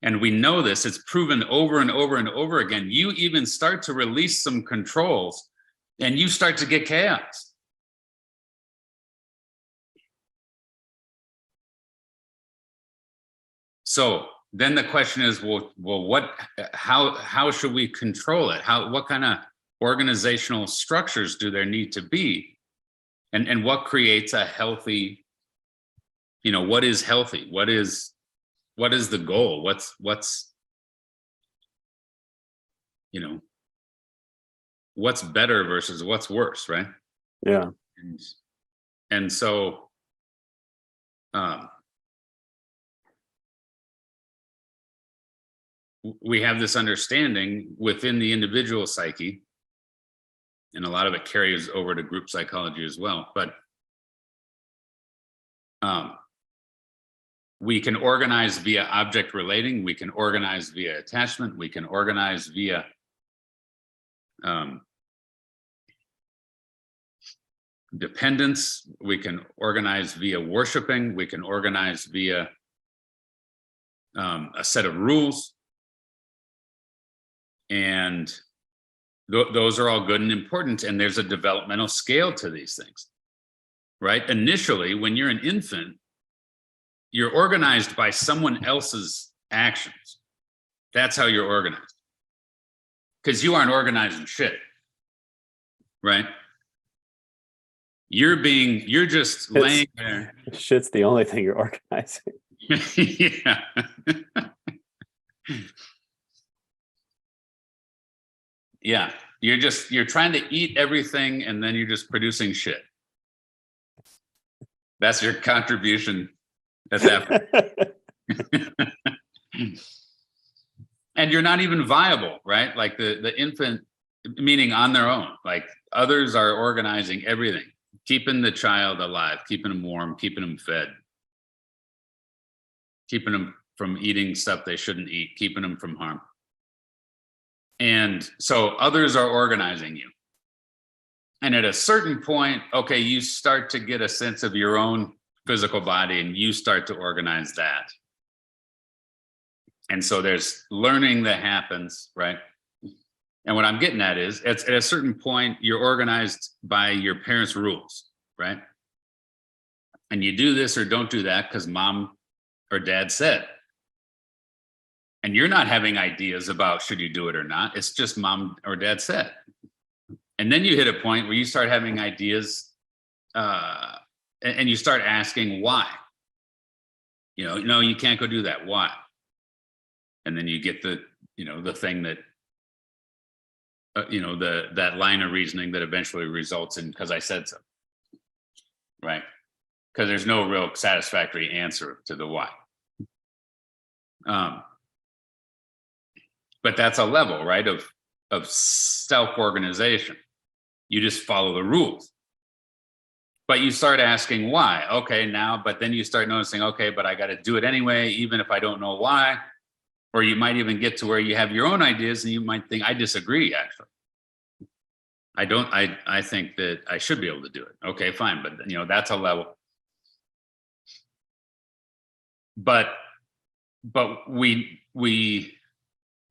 And we know this, it's proven over and over and over again. You even start to release some controls and you start to get chaos. So then the question is, how should we control it? What kind of organizational structures do there need to be? And what creates a healthy, what is healthy? What is the goal? What's better versus what's worse, right? Yeah. And so we have this understanding within the individual psyche, and a lot of it carries over to group psychology as well. But we can organize via object relating, we can organize via attachment, we can organize via dependence, we can organize via worshiping, we can organize via a set of rules. And those are all good and important, and there's a developmental scale to these things, right? Initially, when you're an infant, you're organized by someone else's actions. That's how you're organized. Because you aren't organizing shit, right? You're just laying there. Shit's the only thing you're organizing. Yeah. Yeah, you're trying to eat everything and then you're just producing shit. That's your contribution at that point. And you're not even viable, right? Like the infant, meaning on their own, like others are organizing everything, keeping the child alive, keeping them warm, keeping them fed, keeping them from eating stuff they shouldn't eat, keeping them from harm. And so others are organizing you. And at a certain point, okay, you start to get a sense of your own physical body and you start to organize that. And so there's learning that happens, right? And what I'm getting at is at a certain point, you're organized by your parents' rules, right? And you do this or don't do that because mom or dad said. And you're not having ideas about should you do it or not. It's just mom or dad said. And then you hit a point where you start having ideas and you start asking why. No, you can't go do that. Why? And then you get the thing that, that line of reasoning that eventually results in because I said so. Right? Because there's no real satisfactory answer to the why. But that's a level, right, of self-organization. You just follow the rules. But you start asking why. Okay, now, but then you start noticing, okay, but I got to do it anyway, even if I don't know why. Or you might even get to where you have your own ideas and you might think, I disagree, actually. I think that I should be able to do it. Okay, fine. But that's a level. But we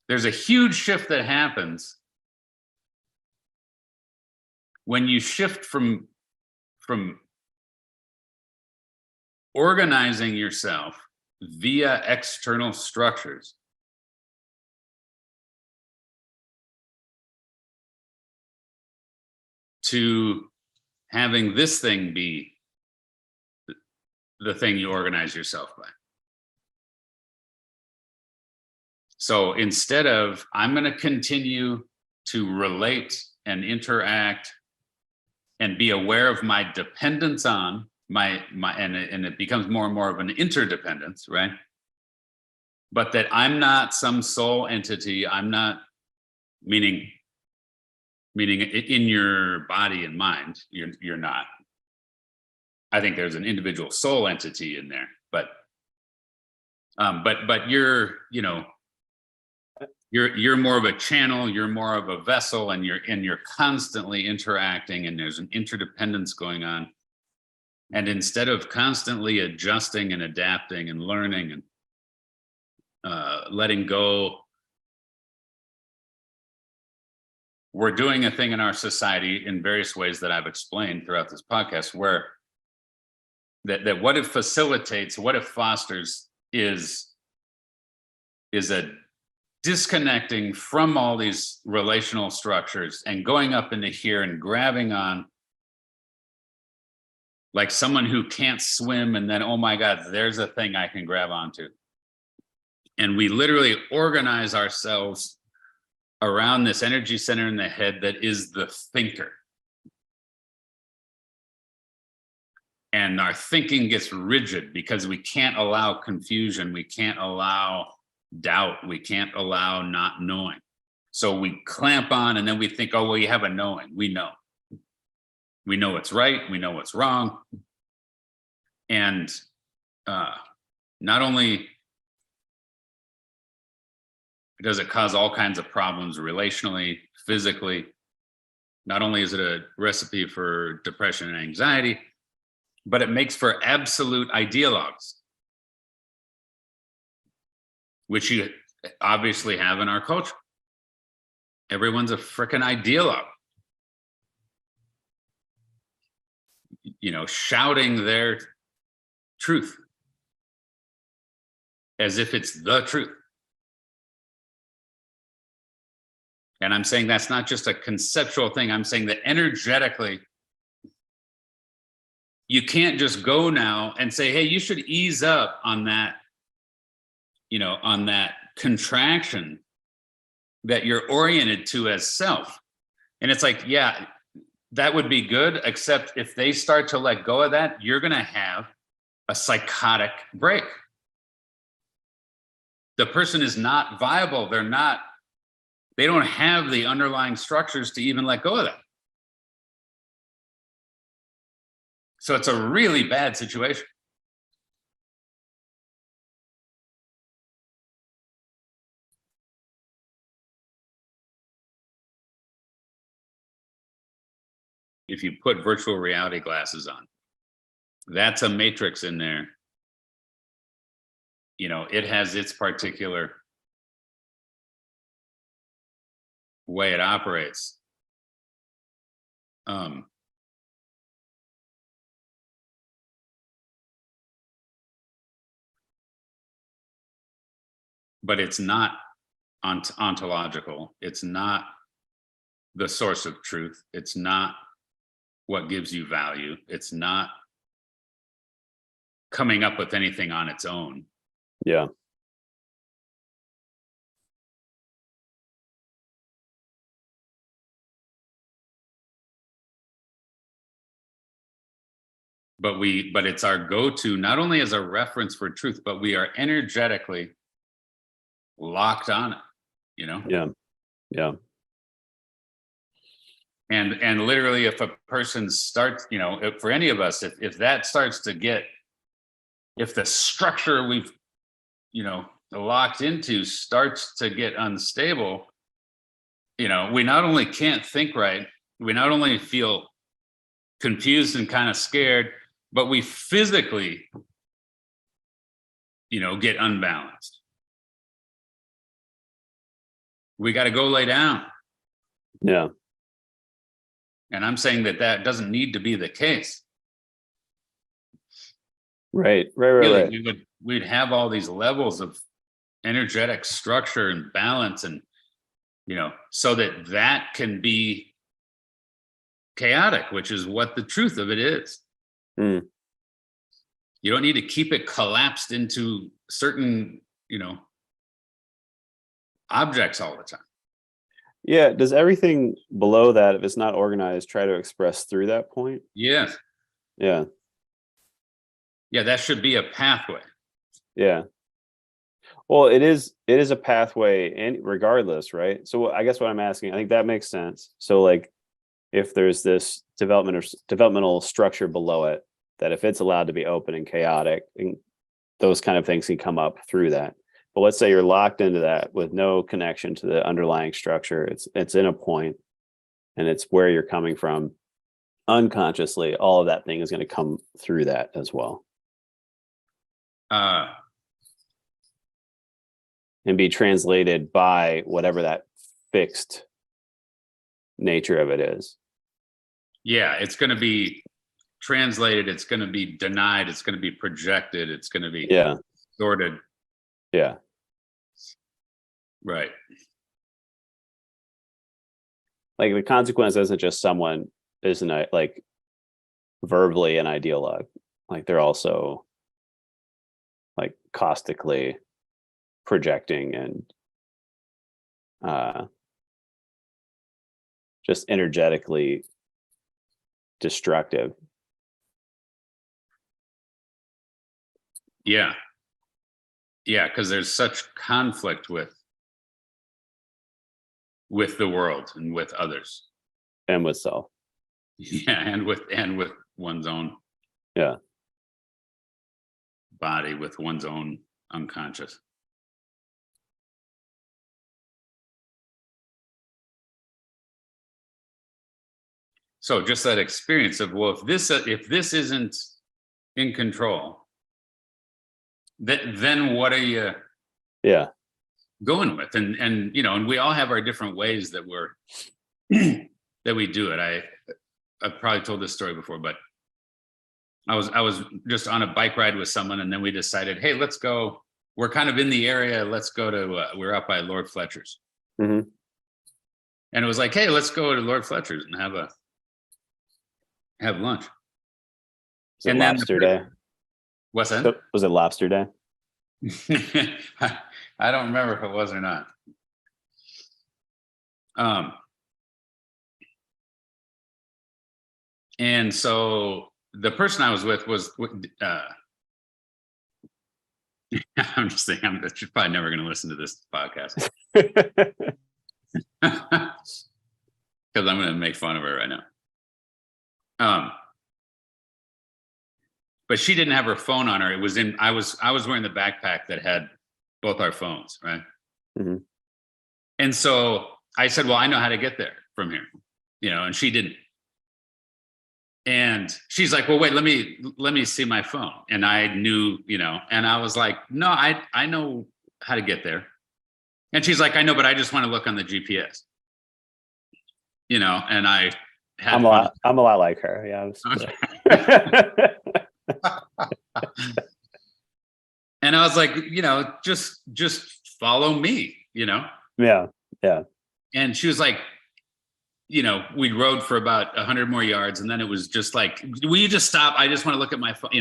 there's a huge shift that happens when you shift from organizing yourself via external structures to having this thing be the thing you organize yourself by. So instead of, I'm going to continue to relate and interact and be aware of my dependence on and it becomes more and more of an interdependence, right? But that I'm not some soul entity. I'm not, meaning in your body and mind, you're not. I think there's an individual soul entity in there, but you're you're more of a channel, you're more of a vessel, and you're constantly interacting, and there's an interdependence going on. And instead of constantly adjusting and adapting and learning and letting go, we're doing a thing in our society in various ways that I've explained throughout this podcast, where that what it facilitates, what it fosters is a disconnecting from all these relational structures and going up into here and grabbing on, like someone who can't swim, and then, oh my God, there's a thing I can grab onto. And we literally organize ourselves around this energy center in the head that is the thinker. And our thinking gets rigid because we can't allow confusion, we can't allow doubt, we can't allow not knowing. So we clamp on, and then we think, oh, well, you have a knowing. We know what's right, we know what's wrong. And not only does it cause all kinds of problems relationally, physically, not only is it a recipe for depression and anxiety, but it makes for absolute ideologues, which you obviously have in our culture. Everyone's a freaking ideologue, shouting their truth as if it's the truth. And I'm saying that's not just a conceptual thing. I'm saying that energetically, you can't just go now and say, hey, you should ease up on that, on that contraction that you're oriented to as self. And it's like, yeah, that would be good, except if they start to let go of that, you're going to have a psychotic break. The person is not viable. They don't have the underlying structures to even let go of that. So it's a really bad situation. If you put virtual reality glasses on, that's a matrix in there. It has its particular way it operates. But it's not ontological. It's not the source of truth. It's not what gives you value. It's not coming up with anything on its own. Yeah. But it's our go-to, not only as a reference for truth, but we are energetically locked on it, Yeah. Yeah. And literally, if a person starts, for any of us, if that starts to get, if the structure we've, locked into starts to get unstable, we not only can't think right, we not only feel confused and kind of scared, but we physically, get unbalanced. We got to go lay down. Yeah. And I'm saying that doesn't need to be the case. Right. Really, we'd have all these levels of energetic structure and balance, and so that can be chaotic, which is what the truth of it is. Mm. You don't need to keep it collapsed into certain, objects all the time. Yeah. Does everything below that, if it's not organized, try to express through that point? Yes. Yeah. Yeah, that should be a pathway. Yeah. Well, it is a pathway, and regardless, right? So I guess what I'm asking, I think that makes sense. So like, if there's this developmental structure below it, that if it's allowed to be open and chaotic, and those kind of things can come up through that. But let's say you're locked into that with no connection to the underlying structure. It's in a point, and it's where you're coming from unconsciously. All of that thing is going to come through that as well. And be translated by whatever that fixed nature of it is. Yeah, it's going to be translated. It's going to be denied. It's going to be projected. It's going to be sorted. Yeah. Right. Like the consequence isn't just someone isn't like verbally an ideologue. Like they're also like caustically projecting and just energetically destructive. Yeah, because there's such conflict with the world and with others, and with self. Yeah, and with one's own body, with one's own unconscious. So just that experience of, well, if this isn't in control, then what are you going with? And and we all have our different ways that we're that we do it. I've probably told this story before, but I was just on a bike ride with someone, and then we decided, hey, let's go. We're kind of in the area. Let's go to. We're up by Lord Fletcher's, and it was like, hey, let's go to Lord Fletcher's and have lunch. Was it lobster day? What's that? Was it lobster day? I don't remember if it was or not. And so the person I was with was, I'm just thinking, I'm probably never going to listen to this podcast because I'm going to make fun of her right now. But she didn't have her phone on her. It was I was wearing the backpack that had both our phones, right? Mm-hmm. And so I said, well, I know how to get there from here, and she didn't. And she's like, well, wait, let me see my phone. And I knew, and I was like, no, I know how to get there. And she's like, I know, but I just want to look on the GPS, and I had I'm a lot like her. Yeah. And I was like, just follow me, Yeah. And she was like, we rode for about 100 more yards, and then it was just like, will you just stop? I just want to look at my phone,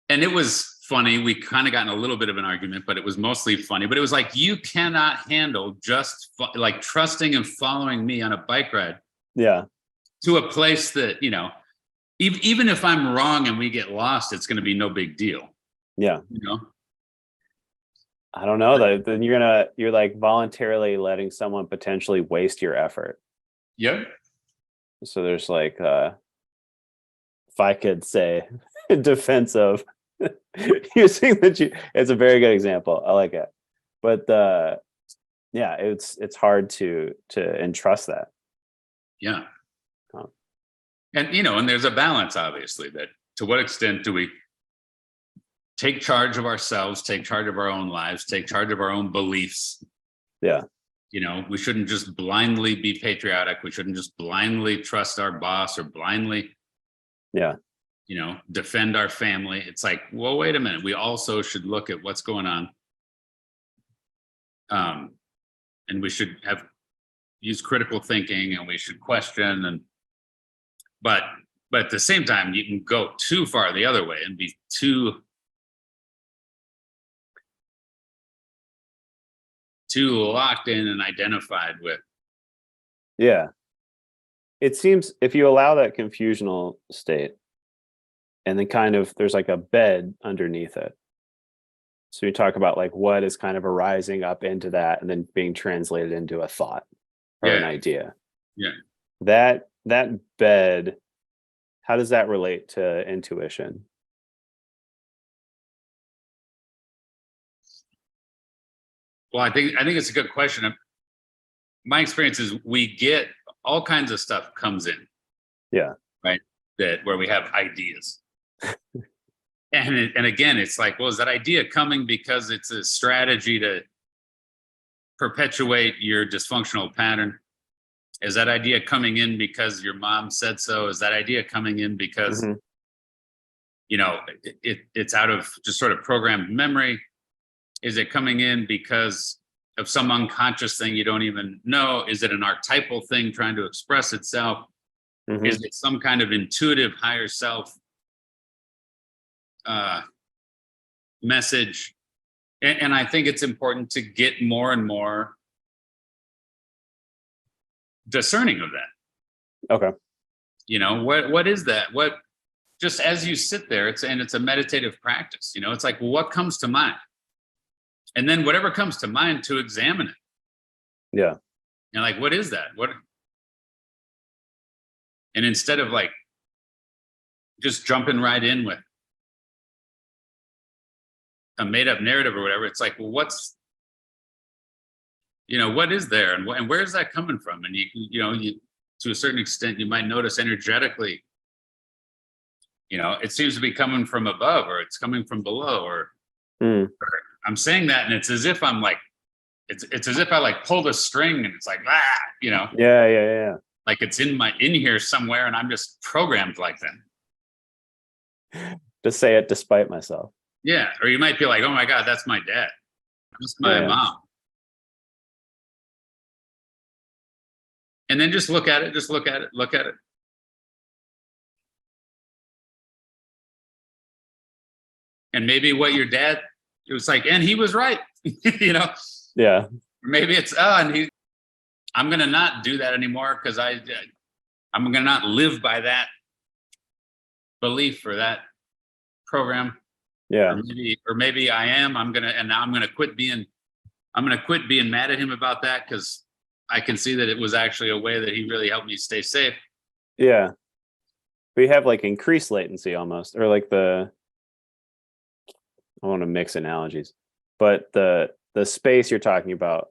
And it was funny. We kind of got in a little bit of an argument, but it was mostly funny. But it was like, you cannot handle just like trusting and following me on a bike ride. Yeah. To a place that, even if I'm wrong and we get lost, it's going to be no big deal. Yeah. I don't know. Then you're like voluntarily letting someone potentially waste your effort. Yep. So there's like, if I could say in defense of Using it's a very good example. I like it. But yeah, it's hard to entrust that. Yeah. Um, And, and there's a balance, obviously, that to what extent do we take charge of ourselves, take charge of our own lives, take charge of our own beliefs? yeah. We shouldn't just blindly be patriotic. We shouldn't just blindly trust our boss or blindly, Yeah. defend our family. It's like, well, wait a minute. We also should look at what's going on. And we should use critical thinking, and we should question. But at the same time, you can go too far the other way and be too locked in and identified with. Yeah. It seems if you allow that confusional state, and then kind of there's like a bed underneath it. So you talk about like what is kind of arising up into that and then being translated into a thought or an idea. Yeah. That bed, how does that relate to intuition? Well, I think it's a good question. My experience is we get all kinds of stuff comes in. Yeah. Right. That where we have ideas. And again, it's like, well, is that idea coming because it's a strategy to perpetuate your dysfunctional pattern? Is that idea coming in because your mom said so? Is that idea coming in because, it's out of just sort of programmed memory? Is it coming in because of some unconscious thing you don't even know? Is it an archetypal thing trying to express itself? Is it some kind of intuitive higher self message? And I think it's important to get more and more discerning of that. Okay. What is that? What, just as you sit there, it's a meditative practice. It's like, well, what comes to mind? And then whatever comes to mind, to examine it. Yeah. And like, what is that? And instead of like just jumping right in with a made up narrative or whatever, it's like, well, what is there, and where is that coming from? And you to a certain extent, you might notice energetically, it seems to be coming from above, or it's coming from below, or I'm saying that, and it's as if I'm like, it's as if I like pulled a string, and it's like, Yeah. like it's in here somewhere, and I'm just programmed like that. To say it despite myself. Yeah. Or you might be like, oh my God, that's my dad. That's my mom. And then just look at it, look at it. And maybe what your dad, it was like, and he was right, Yeah. Maybe it's, I'm going to not do that anymore because I'm going to not live by that belief or that program. Yeah. Or maybe I am. I'm going to quit being mad at him about that, because I can see that it was actually a way that he really helped me stay safe. Yeah. We have like increased latency almost, or like I want to mix analogies, but the space you're talking about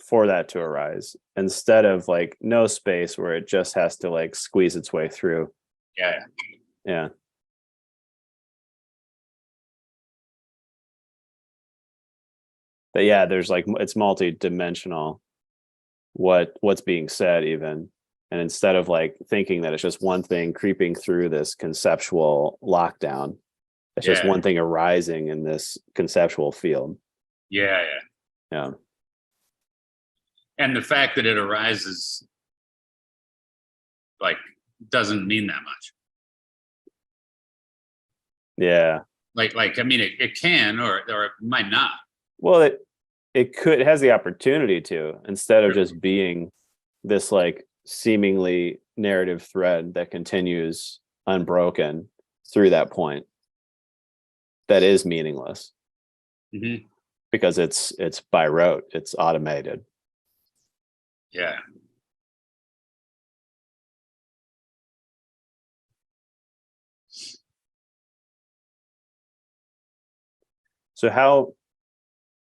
for that to arise, instead of like no space where it just has to like squeeze its way through. Yeah. But yeah, there's like, it's multi-dimensional what's being said even. And instead of like thinking that it's just one thing creeping through this conceptual lockdown, it's just one thing arising in this conceptual field. Yeah. And the fact that it arises like doesn't mean that much. Yeah. Like I mean, it can, or it might not. Well, it has the opportunity to, instead of just being this like seemingly narrative thread that continues unbroken through that point, that is meaningless. Because it's by rote, it's automated. Yeah. So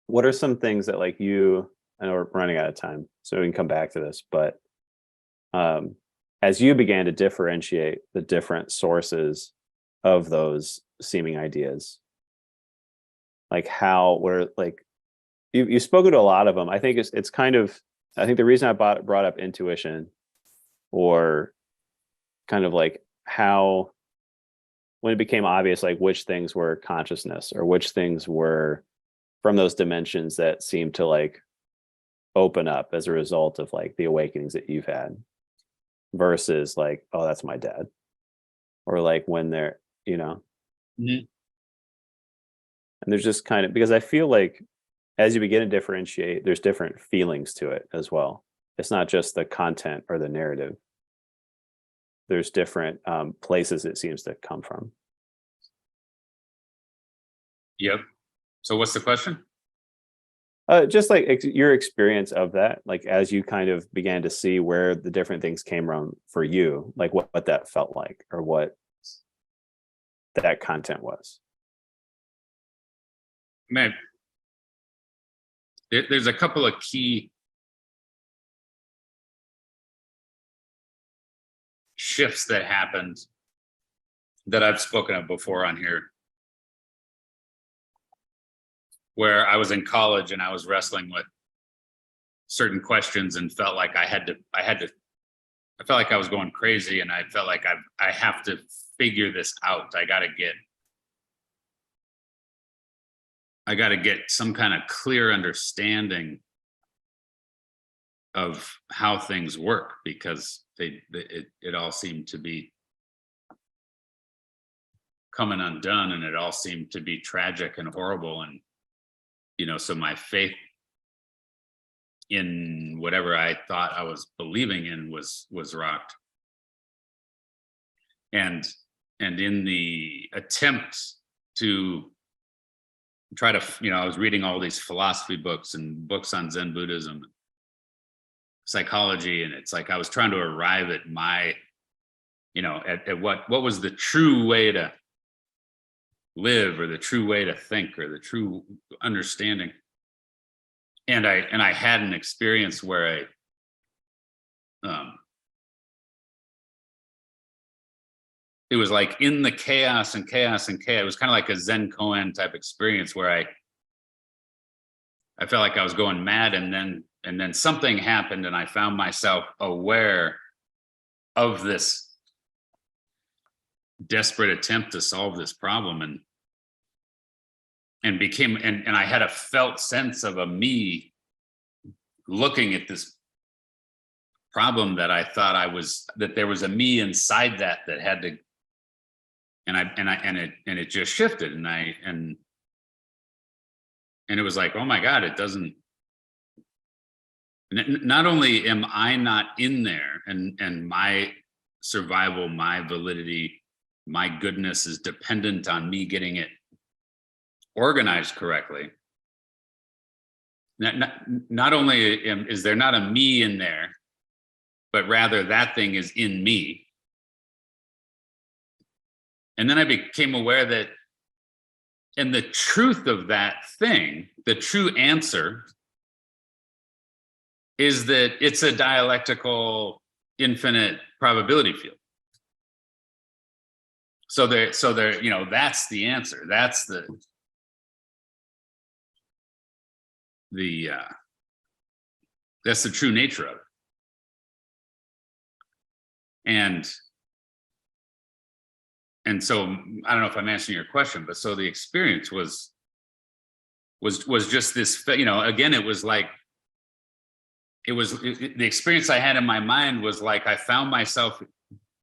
what are some things that like I know we're running out of time, so we can come back to this, but as you began to differentiate the different sources of those seeming ideas, like you've spoken to a lot of them. I think it's kind of, I think the reason I brought up intuition, or kind of like how, when it became obvious like which things were consciousness or which things were from those dimensions that seem to like open up as a result of like the awakenings that you've had, versus like, oh, that's my dad, or like when they're, Mhm. and there's just kind of, because I feel like as you begin to differentiate, there's different feelings to it as well. It's not just the content or the narrative. There's different places it seems to come from. Yep. So what's the question? Just like your experience of that, like as you kind of began to see where the different things came from for you, like what that felt like, or what that content was. Man, there's a couple of key shifts that happened that I've spoken of before on here, where I was in college and I was wrestling with certain questions and felt like I felt like I was going crazy, and I felt like I have to figure this out. I got to get some kind of clear understanding of how things work, because it all seemed to be coming undone, and it all seemed to be tragic and horrible. And so my faith in whatever I thought I was believing in was rocked. And in the attempt to try to, I was reading all these philosophy books and books on Zen Buddhism, psychology, and it's like I was trying to arrive at my, at what was the true way to live, or the true way to think, or the true understanding. And I had an experience where it was like in the chaos and chaos and chaos. It was kind of like a Zen koan type experience where I felt like I was going mad, and then something happened, and I found myself aware of this desperate attempt to solve this problem, and I had a felt sense of a me looking at this problem that I thought that there was a me inside that had to, and it just shifted, and it was like, oh my God, it doesn't, not only am I not in there, and my survival, my validity, my goodness is dependent on me getting it organized correctly. Not only is there not a me in there, but rather that thing is in me. And then I became aware that, and the truth of that thing, the true answer, is that it's a dialectical infinite probability field. So there, that's the answer. That's that's the true nature of it. And so I don't know if I'm answering your question, but so the experience was just this, again, it was like, the experience I had in my mind was like, I found myself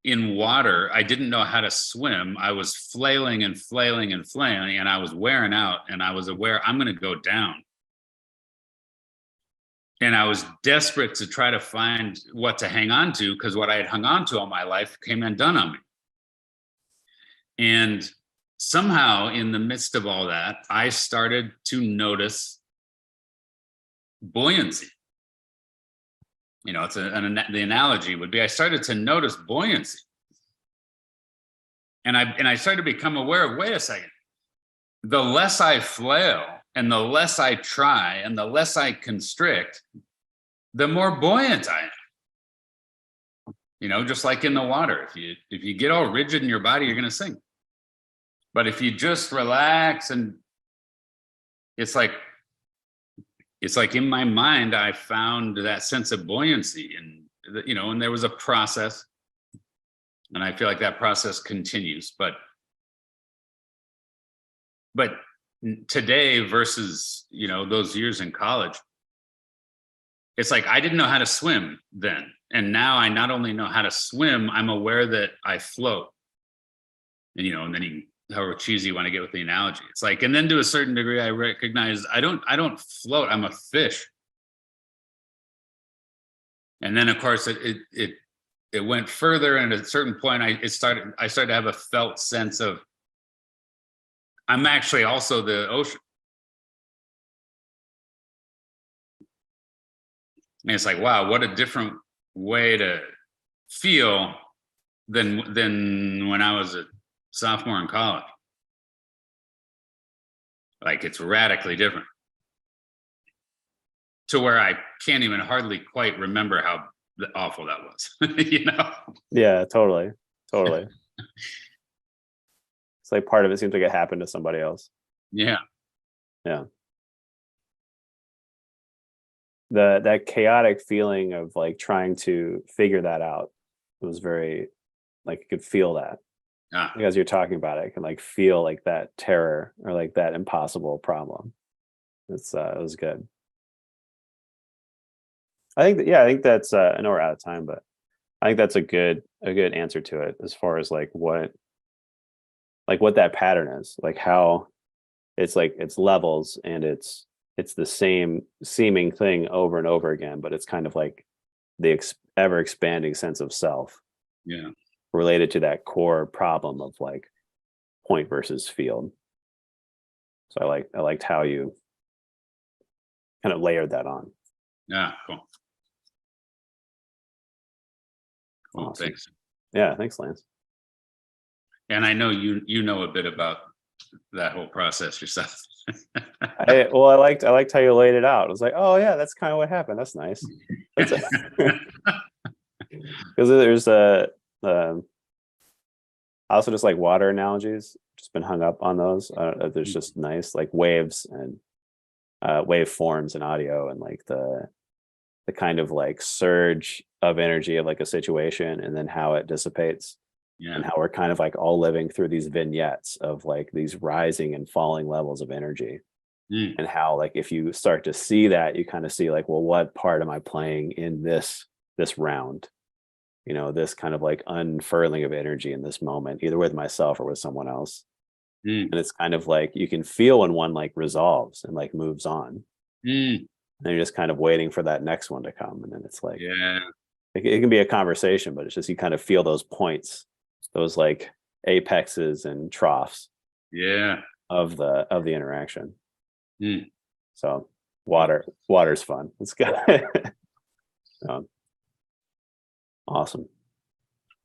in water. I didn't know how to swim. I was flailing and flailing and flailing, and I was wearing out, and I was aware I'm going to go down. And I was desperate to try to find what to hang on to, because what I had hung on to all my life came undone on me. And somehow in the midst of all that, I started to notice buoyancy. It's the analogy would be, I started to notice buoyancy. And I started to become aware of, wait a second, the less I flail and the less I try and the less I constrict, the more buoyant I am. You know, just like in the water, if you get all rigid in your body, you're going to sink. But if you just relax, and it's like in my mind, I found that sense of buoyancy, and you know, and there was a process, and I feel like that process continues. But today versus, you know, those years in college, it's like I didn't know how to swim then, and now I not only know how to swim, I'm aware that I float. And you know, and then you, however cheesy you want to get with the analogy, it's like, and then to a certain degree, I recognize I don't float. I'm a fish. And then, of course, it went further, and at a certain point, I started to have a felt sense of I'm actually also the ocean. And it's like, wow, what a different way to feel than when I was a sophomore in college. Like, it's radically different, to where I can't even hardly quite remember how awful that was. You know? Yeah, totally. It's like part of it seems like it happened to somebody else. Yeah. That chaotic feeling of like trying to figure that out was very, like, you could feel that. Ah. Like, as you're talking about it, I can like feel like that terror or like that impossible problem. It was good. I think that's I know we're out of time, but I think that's a good answer to it, as far as like what that pattern is, like how it's like it's levels, and it's the same seeming thing over and over again, but it's kind of like the ever expanding sense of self. Yeah. Related to that core problem of like point versus field. So I liked how you kind of layered that on. Yeah. Cool. Awesome. Thanks. Yeah, thanks, Lance. And I know you know a bit about that whole process yourself. I liked how you laid it out. I was like, oh yeah, that's kind of what happened. That's nice. That's because there's I also just like water analogies. Just been hung up on those. There's just nice like waves and wave forms in audio, and like the kind of like surge of energy of like a situation, and then how it dissipates. Yeah. And how we're kind of like all living through these vignettes of like these rising and falling levels of energy. And how, like, if you start to see that, you kind of see like, well, what part am I playing in this round? You know, this kind of like unfurling of energy in this moment, either with myself or with someone else. And it's kind of like you can feel when one like resolves and like moves on. And you're just kind of waiting for that next one to come. And then it's like, Yeah. It can be a conversation, but it's just you kind of feel those points, those like apexes and troughs. Yeah. Of the interaction. So water's fun. It's good. Awesome.